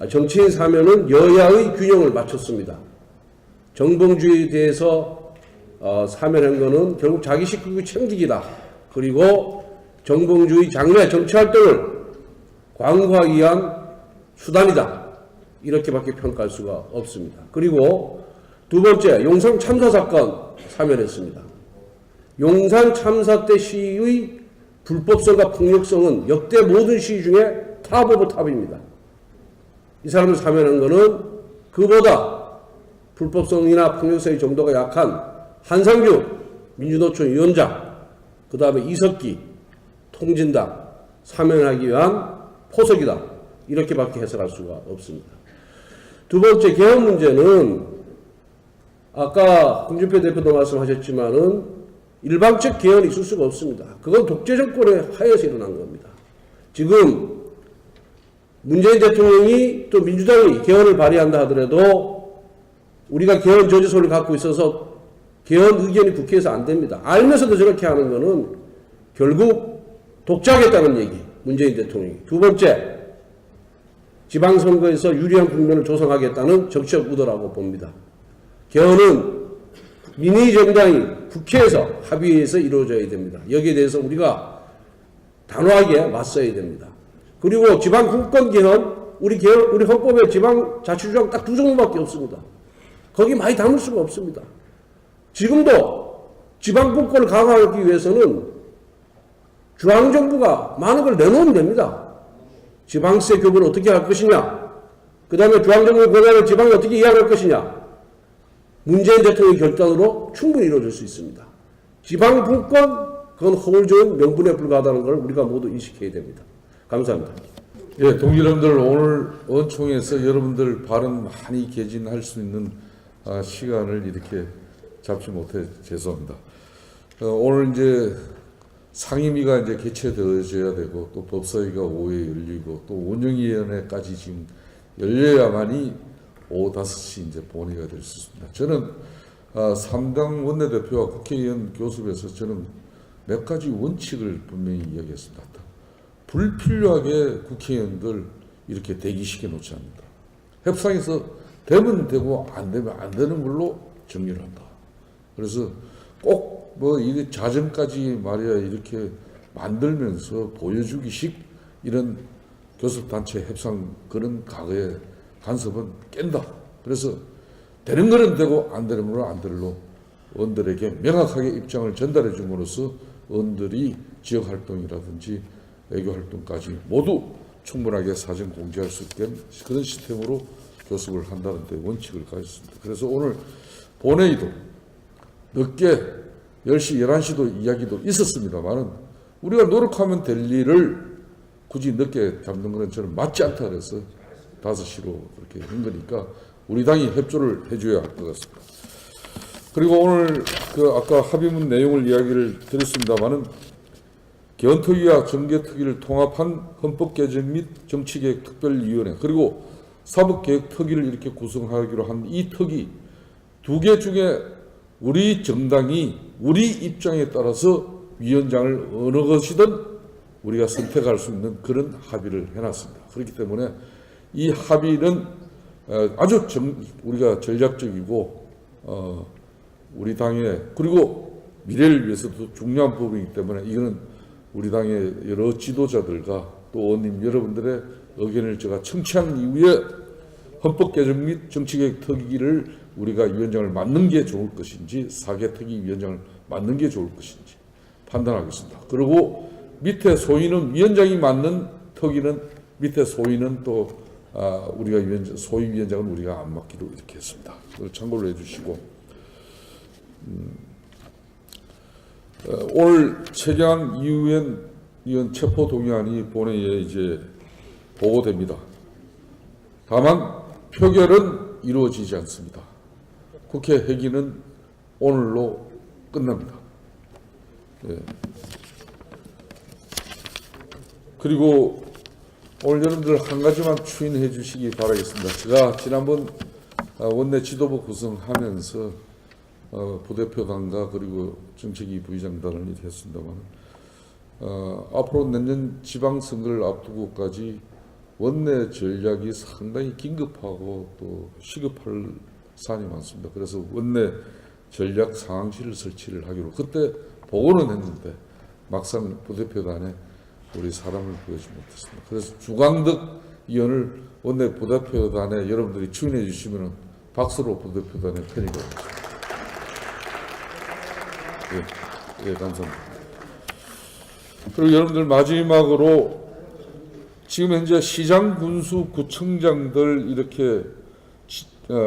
정치인 사면은 여야의 균형을 맞췄습니다. 정봉주에 대해서 사면한 거는 결국 자기 식구의 챙기기다. 그리고 정봉주의 장래 정치활동을 광고하기 위한 수단이다. 이렇게밖에 평가할 수가 없습니다. 그리고 두 번째, 용산 참사 사건 사면했습니다. 용산 참사 때 시위의 불법성과 폭력성은 역대 모든 시위 중에 탑 오브 탑입니다. 이 사람을 사면한 거는 그보다 불법성이나 폭력성의 정도가 약한 한상규 민주노총 위원장, 그 다음에 이석기 통진당 사면하기 위한 포석이다. 이렇게밖에 해석할 수가 없습니다. 두 번째, 개헌 문제는 아까 홍준표 대표도 말씀하셨지만은 일방적 개헌이 있을 수가 없습니다. 그건 독재 정권의 하에서 일어난 겁니다. 지금 문재인 대통령이 또 민주당이 개헌을 발의한다 하더라도 우리가 개헌 저지소를 갖고 있어서 개헌 의견이 국회에서 안 됩니다. 알면서도 저렇게 하는 거는 결국 독재하겠다는 얘기, 문재인 대통령이. 두 번째, 지방선거에서 유리한 국면을 조성하겠다는 정치적 의도라고 봅니다. 개헌은 민의 정당이 국회에서 합의해서 이루어져야 됩니다. 여기에 대해서 우리가 단호하게 맞서야 됩니다. 그리고 지방분권 개헌, 우리 헌법에 지방자치주장 딱 두 종류밖에 없습니다. 거기 많이 담을 수가 없습니다. 지금도 지방분권을 강화하기 위해서는 중앙정부가 많은 걸 내놓으면 됩니다. 지방세 교부를 어떻게 할 것이냐, 그 다음에 중앙정부 권한을 지방에 어떻게 이양할 것이냐, 문재인 대통령의 결단으로 충분히 이루어질 수 있습니다. 지방분권, 그건 허물적인 명분에 불과하다는 걸 우리가 모두 인식해야 됩니다. 감사합니다. 예, 동지여러분들, 오늘 원총에서 여러분들 발언 많이 개진할 수 있는 시간을 이렇게 잡지 못해 죄송합니다. 오늘 이제 상임위가 이제 개최되어져야 되고 또 법사위가 오후에 열리고 또 운영위원회까지 지금 열려야만이 오후 5시 이제 본회의가 될 수 있습니다. 저는 3당 원내대표와 국회의원 교섭에서 저는 몇 가지 원칙을 분명히 이야기했습니다. 불필요하게 국회의원들 이렇게 대기시켜 놓지 않는다. 협상에서 되면 되고 안 되면 안 되는 걸로 정리를 한다. 그래서 꼭 뭐 이게 자정까지 말이야 이렇게 만들면서 보여주기식 이런 교섭단체 협상 그런 과거의 간섭은 깬다. 그래서 되는 거는 되고 안 되는 거는 안 될로 의원들에게 명확하게 입장을 전달해 줌으로써 의원들이 지역활동이라든지 외교활동까지 모두 충분하게 사전 공지할 수 있게 그런 시스템으로 교섭을 한다는 데 원칙을 가졌습니다. 그래서 오늘 본회의도 늦게 10시, 11시도 이야기도 있었습니다만은 우리가 노력하면 될 일을 굳이 늦게 잡는 것은 저는 맞지 않다 그래서 5시로 그렇게 한 거니까 우리 당이 협조를 해줘야 할 것 같습니다. 그리고 오늘 아까 합의문 내용을 이야기를 드렸습니다만은 개헌특위와 정개특위를 통합한 헌법개정 및 정치개혁특별위원회 그리고 사법개혁특위를 이렇게 구성하기로 한 이 특위 두 개 중에 우리 정당이 우리 입장에 따라서 위원장을 어느 것이든 우리가 선택할 수 있는 그런 합의를 해놨습니다. 그렇기 때문에 이 합의는 아주 우리가 전략적이고 우리 당의 그리고 미래를 위해서도 중요한 부분이기 때문에 이거는 우리 당의 여러 지도자들과 또 의원님 여러분들의 의견을 제가 청취한 이후에 헌법 개정 및 정치개혁 특위를 우리가 위원장을 맡는 게 좋을 것인지 4개 특위 위원장을 맡는 게 좋을 것인지 판단하겠습니다. 그리고 밑에 소위는 위원장이 맡는 특위는 밑에 소위는 또 우리가 소위 위원장은 우리가 안 맡기로 이렇게 했습니다. 그걸 참고를 해주시고 오늘 최경환 의원 체포 동의안이 본회의에 이제 보고됩니다. 다만 표결은 이루어지지 않습니다. 국회 회기는 오늘로 끝납니다. 예. 그리고 오늘 여러분들 한 가지만 추인해 주시기 바라겠습니다. 제가 지난번 원내 지도부 구성하면서 부대표단과 그리고 정책위 부의장단을 이렇게 했습니다만 앞으로 내년 지방선거를 앞두고까지 원내 전략이 상당히 긴급하고 또 시급할 사안이 많습니다. 그래서 원내 전략 상황실을 설치를 하기로 그때 보고는 했는데 막상 부대표단에 우리 사람을 구하지 못했습니다. 그래서 주광덕 의원을 원내 부대표단에 여러분들이 추인해 주시면 박수로 부대표단에 편입합니다. 예, 감사합니다. 그리고 여러분들 마지막으로 지금 현재 시장, 군수, 구청장들 이렇게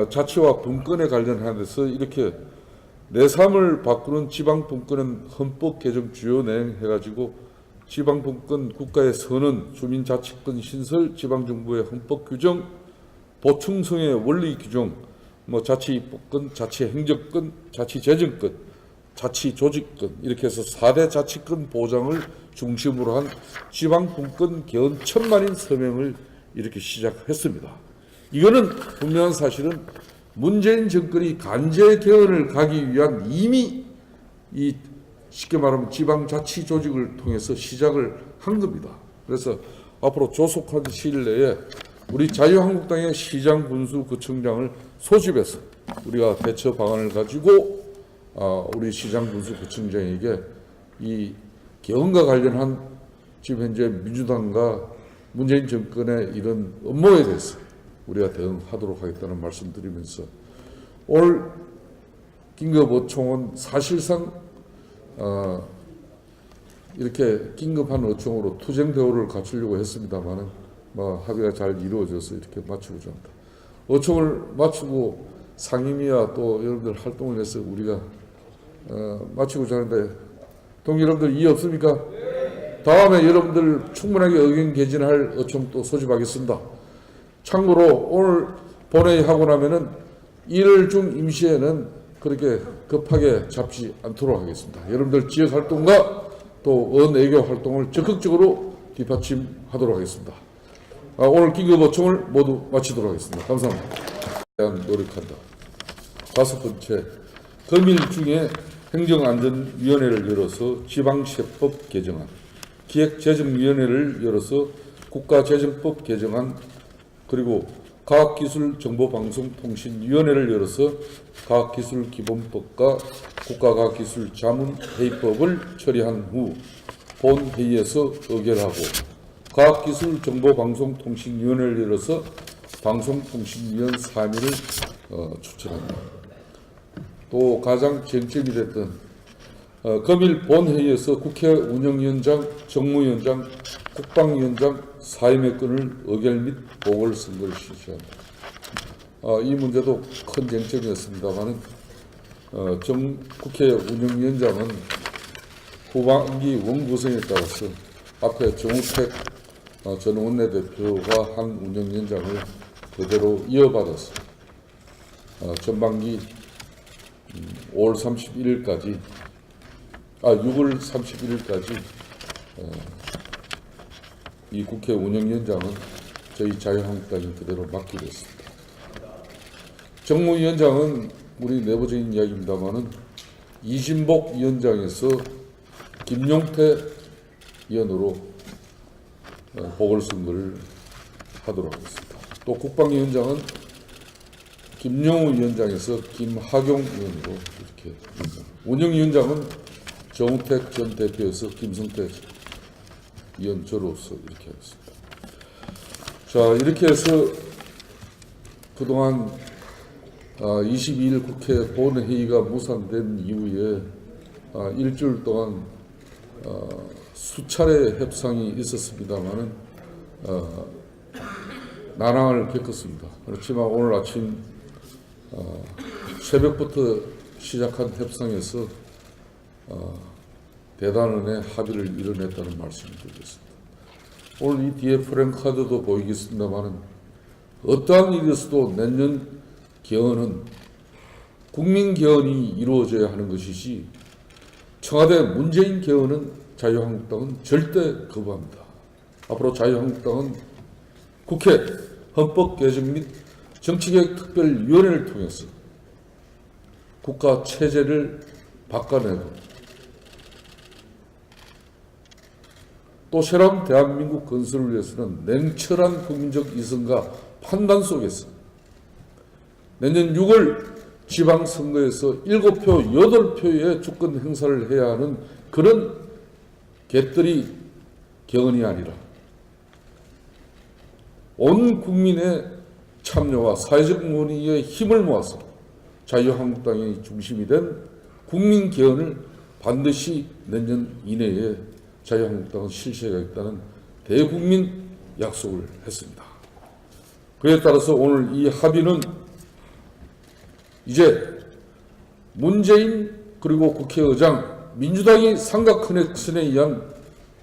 자치와 분권에 관련해서 이렇게 내 삶을 바꾸는 지방분권은 헌법 개정 주요 내용 해가지고 지방분권 국가의 선언, 주민자치권 신설, 지방정부의 헌법 규정, 보충성의 원리 규정, 자치입법권, 자치행정권, 자치재정권, 자치조직권 이렇게 해서 4대 자치권 보장을 중심으로 한 지방분권 개헌 천만인 서명을 이렇게 시작했습니다. 이거는 분명한 사실은 문재인 정권이 간제 개헌을 가기 위한 이미 이 쉽게 말하면 지방자치조직을 통해서 시작을 한 겁니다. 그래서 앞으로 조속한 시일 내에 우리 자유한국당의 시장 군수 구청장을 소집해서 우리가 대처 방안을 가지고 우리 시장 군수 구청장에게 이 개헌과 관련한 지금 현재 민주당과 문재인 정권의 이런 업무에 대해서 우리가 대응하도록 하겠다는 말씀드리면서 오늘 긴급어총은 사실상 이렇게 긴급한 어총으로 투쟁 대우를 갖추려고 했습니다만은 합의가 잘 이루어져서 이렇게 마치고자 합니다. 어총을 마치고 상임위와 또 여러분들 활동을 해서 우리가 마치고자 하는데 동기 여러분들 이해 없습니까? 다음에 여러분들 충분하게 의견 개진할 어총 또 소집하겠습니다. 참고로 오늘 본회의 하고 나면은 1월 중 임시에는 그렇게 급하게 잡지 않도록 하겠습니다. 여러분들 지역 활동과 또 언외교 활동을 적극적으로 뒷받침하도록 하겠습니다. 오늘 긴급어총을 모두 마치도록 하겠습니다. 감사합니다. 대한 노력한다. 5번째, 금일 중에 행정안전위원회를 열어서 지방세법 개정안, 기획재정위원회를 열어서 국가재정법 개정안, 그리고 과학기술정보방송통신위원회를 열어서 과학기술기본법과 국가과학기술자문회의법을 처리한 후 본회의에서 의결하고 과학기술정보방송통신위원회를 열어서 방송통신위원 3인을 추천합니다. 또 가장 쟁점이 됐던 금일 본회의에서 국회 운영위원장, 정무위원장, 국방위원장 사임의권을 의결 및 보궐선거를 실시합니다. 이 문제도 큰 쟁점이었습니다만은 국회 운영위원장은 후반기 원구성에 따라서 앞에 정우택 전 원내대표가 한 운영위원장을 그대로 이어받아서 전반기 6월 31일까지 이 국회 운영위원장은 저희 자유한국당이 그대로 맡기고 있습니다. 정무위원장은 우리 내부적인 이야기입니다만은 이진복 위원장에서 김용태 위원으로 보궐선거를 하도록 하겠습니다. 또 국방위원장은 김영우 위원장에서 김하경 위원으로 이렇게 운영위원장은 정우택 전 대표에서 김성태 위원 저로서 이렇게 하겠습니다. 자, 이렇게 해서 그동안 22일 국회 본회의가 무산된 이후에 일주일 동안 수차례 협상이 있었습니다만은 난항을 겪었습니다. 그렇지만 오늘 아침 새벽부터 시작한 협상에서 대단원의 합의를 이뤄냈다는 말씀을 드리겠습니다. 오늘 이 뒤에 프랭카드도 보이겠습니다만은 어떠한 일이었어도 내년 개헌은 국민 개헌이 이루어져야 하는 것이지 청와대 문재인 개헌은 자유한국당은 절대 거부합니다. 앞으로 자유한국당은 국회 헌법개정 및 정치개혁특별위원회를 통해서 국가 체제를 바꿔내고 또 새로운 대한민국 건설을 위해서는 냉철한 국민적 이성과 판단 속에서 내년 6월 지방선거에서 7표, 8표의 주권 행사를 해야 하는 그런 개떨이 개헌이 아니라 온 국민의 참여와 사회적 논의의 힘을 모아서 자유한국당의 중심이 된 국민 개헌을 반드시 내년 이내에 자유한국당은 실시하겠다는 대국민 약속을 했습니다. 그에 따라서 오늘 이 합의는 이제 문재인 그리고 국회의장 민주당이 삼각 커넥션에 의한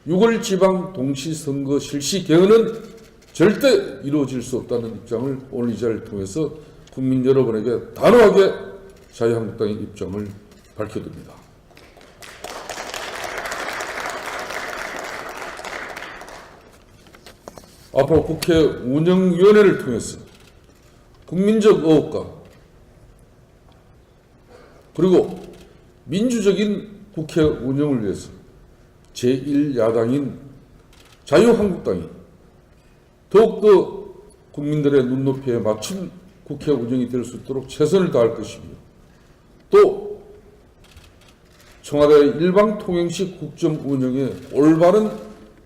6월 지방 동시선거 실시 개헌은 절대 이루어질 수 없다는 입장을 오늘 이 자리를 통해서 국민 여러분에게 단호하게 자유한국당의 입장을 밝혀듭니다. 앞으로 국회 운영위원회를 통해서 국민적 의혹과 그리고 민주적인 국회 운영을 위해서 제1야당인 자유한국당이 더욱더 국민들의 눈높이에 맞춘 국회 운영이 될 수 있도록 최선을 다할 것이며, 또 청와대 일방통행식 국정 운영에 올바른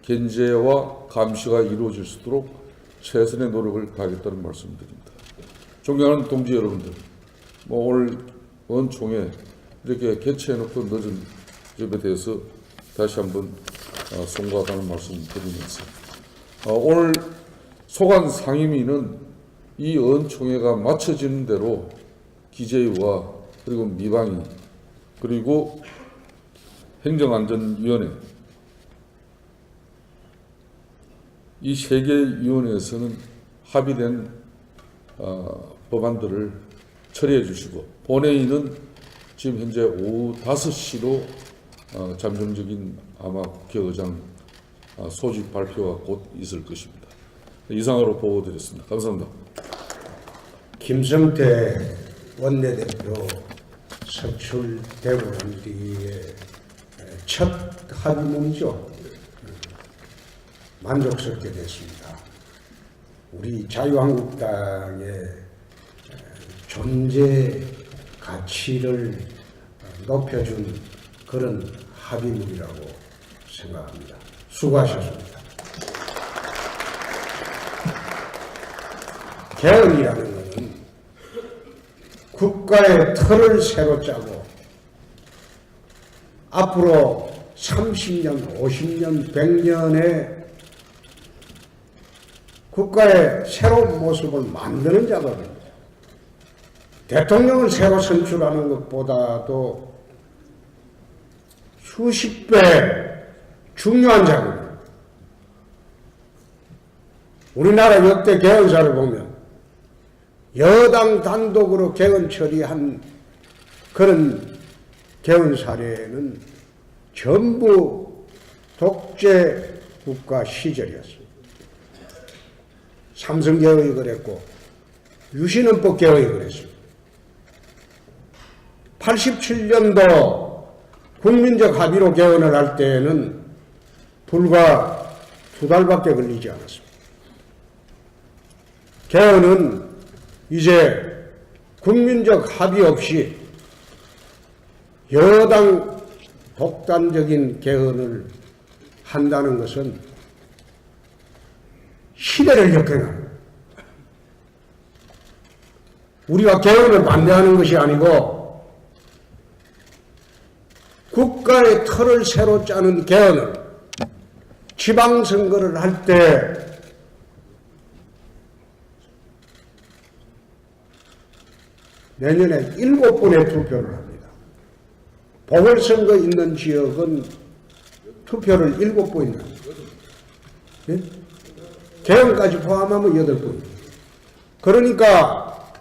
견제와 감시가 이루어질 수 있도록 최선의 노력을 다하겠다는 말씀드립니다. 존경하는 동지 여러분들, 오늘 의원총회 이렇게 개최해놓고 늦은 점에 대해서 다시 한번 송구하다는 말씀 드리면서, 오늘 소관 상임위는 이 의원총회가 마쳐지는 대로 기재위와 그리고 미방위 그리고 행정안전위원회 이 세 개의 위원회에서는 합의된 법안들을 처리해 주시고, 본회의는 지금 현재 오후 5시로 잠정적인 아마 국회의장 소집 발표가 곧 있을 것입니다. 이상으로 보고드렸습니다. 감사합니다. 김성태 원내대표 선출되고 난 뒤에 첫 합의문이죠. 만족스럽게 됐습니다. 우리 자유한국당의 존재 가치를 높여준 그런 합의문이라고 생각합니다. 수고하셨습니다. 개헌이라는 것은 국가의 틀을 새로 짜고 앞으로 30년, 50년, 100년의 국가의 새로운 모습을 만드는 작업입니다. 대통령을 새로 선출하는 것보다도 수십 배 중요한 작업입니다. 우리나라 역대 개헌사를 보면 여당 단독으로 개헌 처리한 그런 개헌 사례는 전부 독재 국가 시절이었습니다. 삼성개헌이 그랬고 유신헌법 개헌이 그랬습니다. 87년도 국민적 합의로 개헌을 할 때에는 불과 2달밖에 걸리지 않았습니다. 개헌은 이제 국민적 합의 없이 여당 독단적인 개헌을 한다는 것은 시대를 역행합니다. 우리가 개헌을 반대하는 것이 아니고 국가의 틀을 새로 짜는 개헌을 지방선거를 할 때 내년에 7번의 투표를 합니다. 보궐선거 있는 지역은 투표를 7번이나 합니다. 예? 개헌까지 포함하면 8번. 그러니까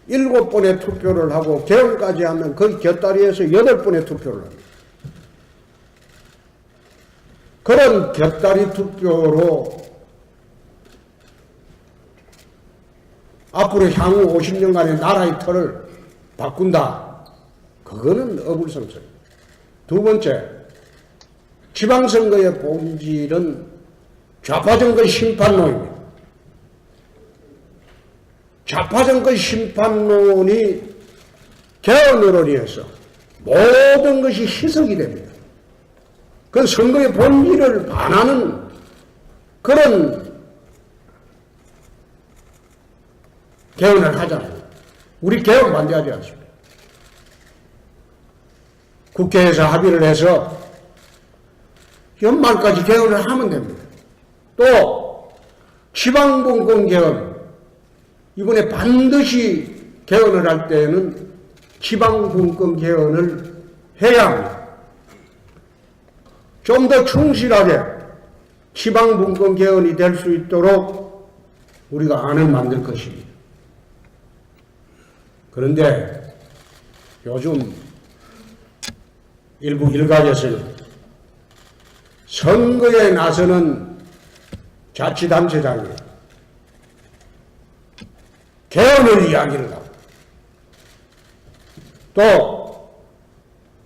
7번의 투표를 하고 개헌까지 하면 거의 곁다리에서 8번의 투표를 합니다. 그런 곁다리 투표로 앞으로 향후 50년간의 나라의 틀을 바꾼다. 그거는 어불성설입니다. 두 번째, 지방선거의 본질은 좌파정권 심판론입니다. 좌파정권 심판론이 개헌으로 인해서 모든 것이 희석이 됩니다. 그 선거의 본질을 반하는 그런 개헌을 하잖아요. 우리 개헌 반대하지 않습니다. 국회에서 합의를 해서 연말까지 개헌을 하면 됩니다. 또 지방분권 개헌, 이번에 반드시 개헌을 할 때는 지방분권 개헌을 해야 합니다. 좀 더 충실하게 지방분권 개헌이 될 수 있도록 우리가 안을 만들 것입니다. 그런데 요즘 일부 일각에서는 선거에 나서는 자치단체장이 개헌을 이야기를 하고 또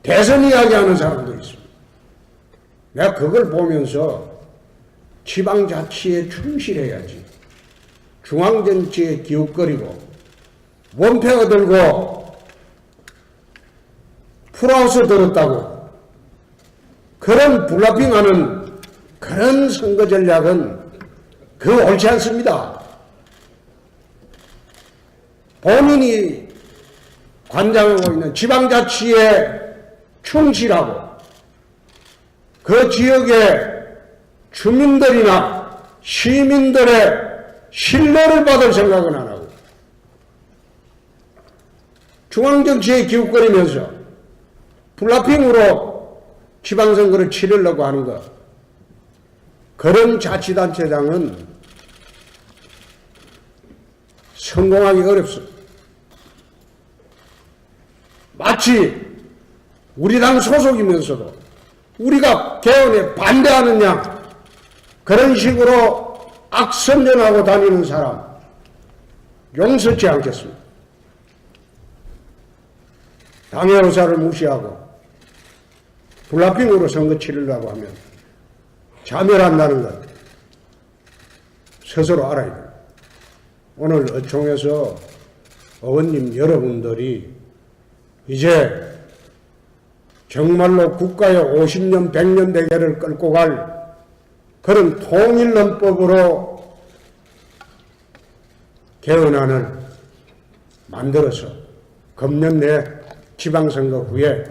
대선 이야기하는 사람도 있습니다. 내가 그걸 보면서 지방자치에 충실해야지 중앙정치에 기웃거리고 원패가 들고 풀하우스 들었다고 그런 블러핑하는 그런 선거 전략은 그거 옳지 않습니다. 본인이 관장하고 있는 지방자치에 충실하고 그 지역의 주민들이나 시민들의 신뢰를 받을 생각은 안 하고 중앙정치에 기웃거리면서 블러핑으로 지방선거를 치르려고 하는 것, 그런 자치단체장은 성공하기 어렵습니다. 마치 우리 당 소속이면서도 우리가 개헌에 반대하는 양 그런 식으로 악선전하고 다니는 사람 용서치 않겠습니다. 당의 의사를 무시하고 블러핑으로 선거 치르려고 하면 자멸한다는 것 스스로 알아야 됩니다. 오늘 의총에서 의원님 여러분들이 이제 정말로 국가의 50년, 100년 대계를 끌고 갈 그런 통일헌법으로 개헌안을 만들어서 금년 내 지방선거 후에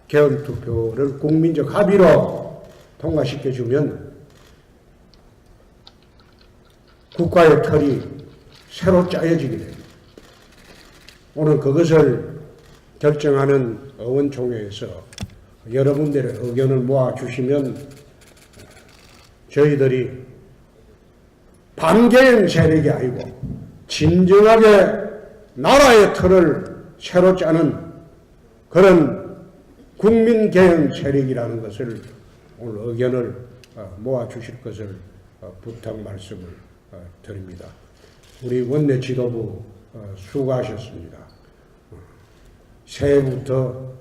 개헌투표를 국민적 합의로 통과시켜주면 국가의 틀이 새로 짜여지게 됩니다. 오늘 그것을 결정하는 의원총회에서 여러분들의 의견을 모아주시면 저희들이 반개헌 세력이 아니고 진정하게 나라의 틀을 새로 짜는 그런 국민개헌 세력이라는 것을 오늘 의견을 모아주실 것을 부탁 말씀을 드립니다. 우리 원내 지도부 수고하셨습니다. 새해부터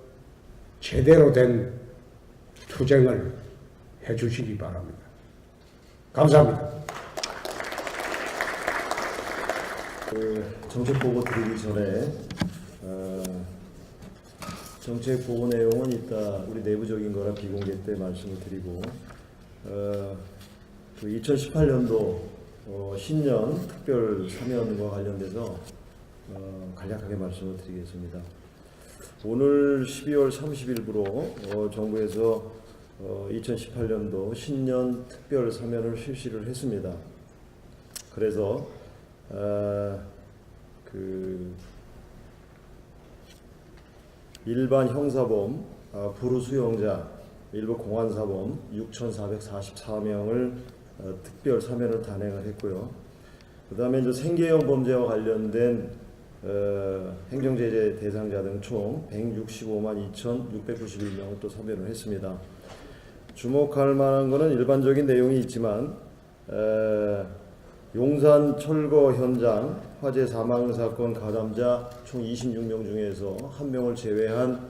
제대로 된 투쟁을 해주시기 바랍니다. 감사합니다. 정책 보고 드리기 전에 정책 보고 내용은 이따 우리 내부적인 거라 비공개 때 말씀을 드리고 그 2018년도 신년 특별 사면과 관련돼서 간략하게 말씀을 드리겠습니다. 오늘 12월 30일부로 정부에서 2018년도 신년 특별 사면을 실시를 했습니다. 그래서 그 일반 형사범, 불우 수용자, 일부 공안사범 6,444명을 특별 사면을 단행을 했고요. 그 다음에 이제 생계형 범죄와 관련된 행정제재 대상자 등 총 165만 2,691명을 또 사면을 했습니다. 주목할 만한 것은 일반적인 내용이 있지만 용산 철거 현장 화재 사망 사건 가담자 총 26명 중에서 1명을 제외한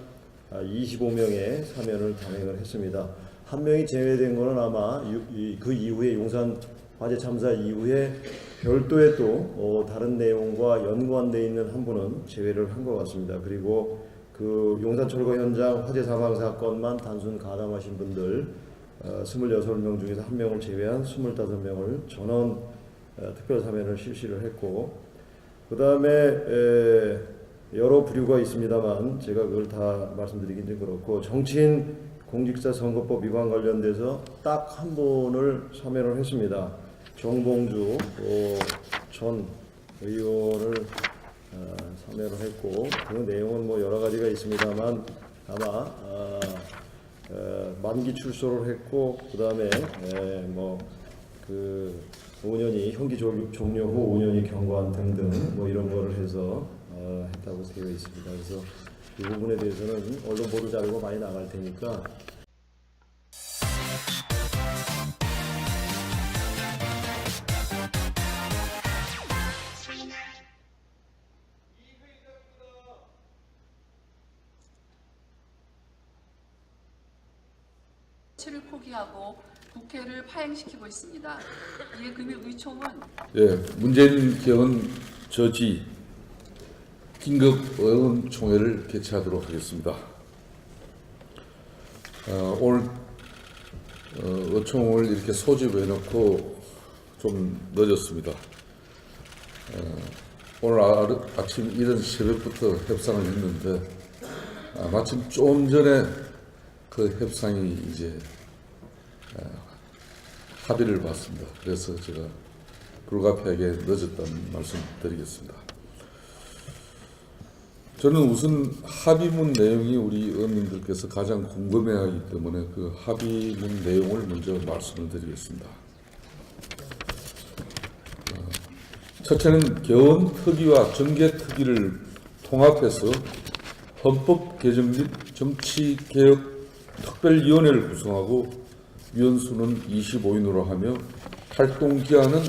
25명의 사면을 단행을 했습니다. 1명이 제외된 것은 아마 그 이후에 용산 화재 참사 이후에 별도의 또 다른 내용과 연관되어 있는 한 분은 제외를 한 것 같습니다. 그리고 그 용산 철거 현장 화재 사망 사건만 단순 가담하신 분들 26명 중에서 1명을 제외한 25명을 전원 특별 사면을 실시를 했고, 그 다음에 여러 부류가 있습니다만 제가 그걸 다 말씀드리긴 좀 그렇고, 정치인 공직자선거법 위반 관련돼서 딱 한 분을 사면을 했습니다. 정봉주 전 의원을 사면을 했고, 그 내용은 뭐 여러 가지가 있습니다만 아마 만기 출소를 했고, 그 다음에 뭐 그 5년이 형기 종료 후 5년이 경과한 등등 뭐 이런 거를 해서 했다고 되어 있습니다. 그래서 이 부분에 대해서는 언론 보도 자료가 많이 나갈 테니까 치를 포기하고 국회를 파행시키고 있습니다. 이에 금융위총은 예, 문재인 개헌 저지 긴급 의원총회를 개최하도록 하겠습니다. 오늘 의총을 이렇게 소집해놓고 좀 늦었습니다. 오늘 아침 이른 새벽부터 협상을 했는데 마침 좀 전에 그 협상이 이제 합의를 봤습니다. 그래서 제가 불가피하게 늦었다는 말씀 드리겠습니다. 저는 우선 합의문 내용이 우리 의원님들께서 가장 궁금해하기 때문에 그 합의문 내용을 먼저 말씀을 드리겠습니다. 첫째는 개헌 특위와 정계 특위를 통합해서 헌법 개정 및 정치 개혁 특별위원회를 구성하고 위원 수는 25인으로 하며 활동 기한은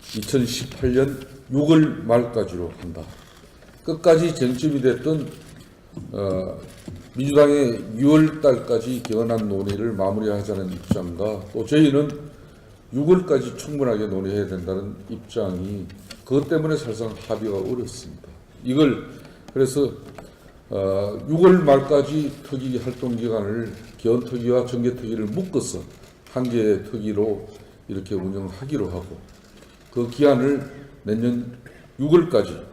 2018년 6월 말까지로 한다. 끝까지 쟁점이 됐던 민주당의 6월 달까지 개헌안 논의를 마무리하자는 입장과 또 저희는 6월까지 충분하게 논의해야 된다는 입장이 그것 때문에 사실상 합의가 어렵습니다. 이걸 그래서 6월 말까지 특위 활동 기간을 개헌 특위와 정계 특위를 묶어서 한 개의 특위로 이렇게 운영하기로 하고 그 기한을 내년 6월까지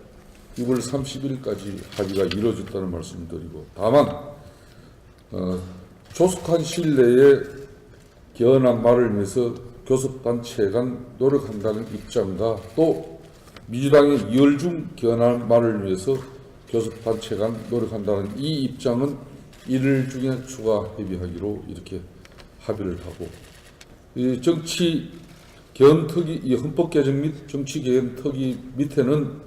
6월 30일까지 합의가 이루어졌다는 말씀을 드리고 다만 조속한 시일 내에 개헌안 말을 위해서 교섭단체 간 노력한다는 입장과 또 민주당의 2월 중 개헌안 말을 위해서 교섭단체 간 노력한다는 이 입장은 1일 중에 추가 협의하기로 이렇게 합의를 하고 이 정치 개헌 특위, 이 헌법 개정 및 정치 개헌 특위 밑에는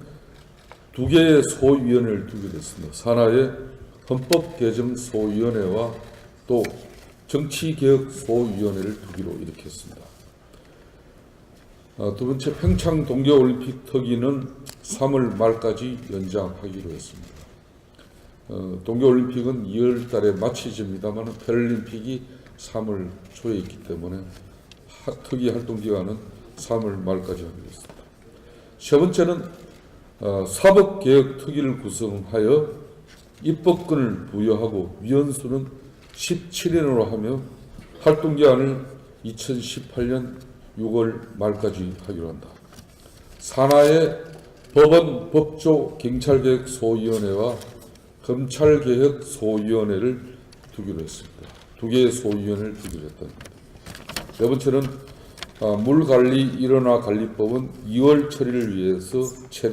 두 개의 소위원회를 두게 됐습니다. 하나의 헌법 개정 소위원회와 또 정치 개혁 소위원회를 두기로 이렇게 했습니다. 두 번째 평창 동계올림픽 특위는 3월 말까지 연장하기로 했습니다. 동계올림픽은 2월 달에 마치집니다만 패럴림픽이 3월 초에 있기 때문에 특위 활동 기간은 3월 말까지 하기로 했습니다. 세 번째는 사법개혁 특위를 구성하여 입법권을 부여하고 위원수는 17인으로 하며 활동 기한을 2018년 6월 말까지 하기로 한다. 산하의 법원, 법조, 경찰개혁 소위원회와 검찰개혁 소위원회를 두기로 했습니다. 두 개의 소위원회를 두기로 했다. 네 번째는 물관리 일원화 관리법은 2월 처리를 위해서 최대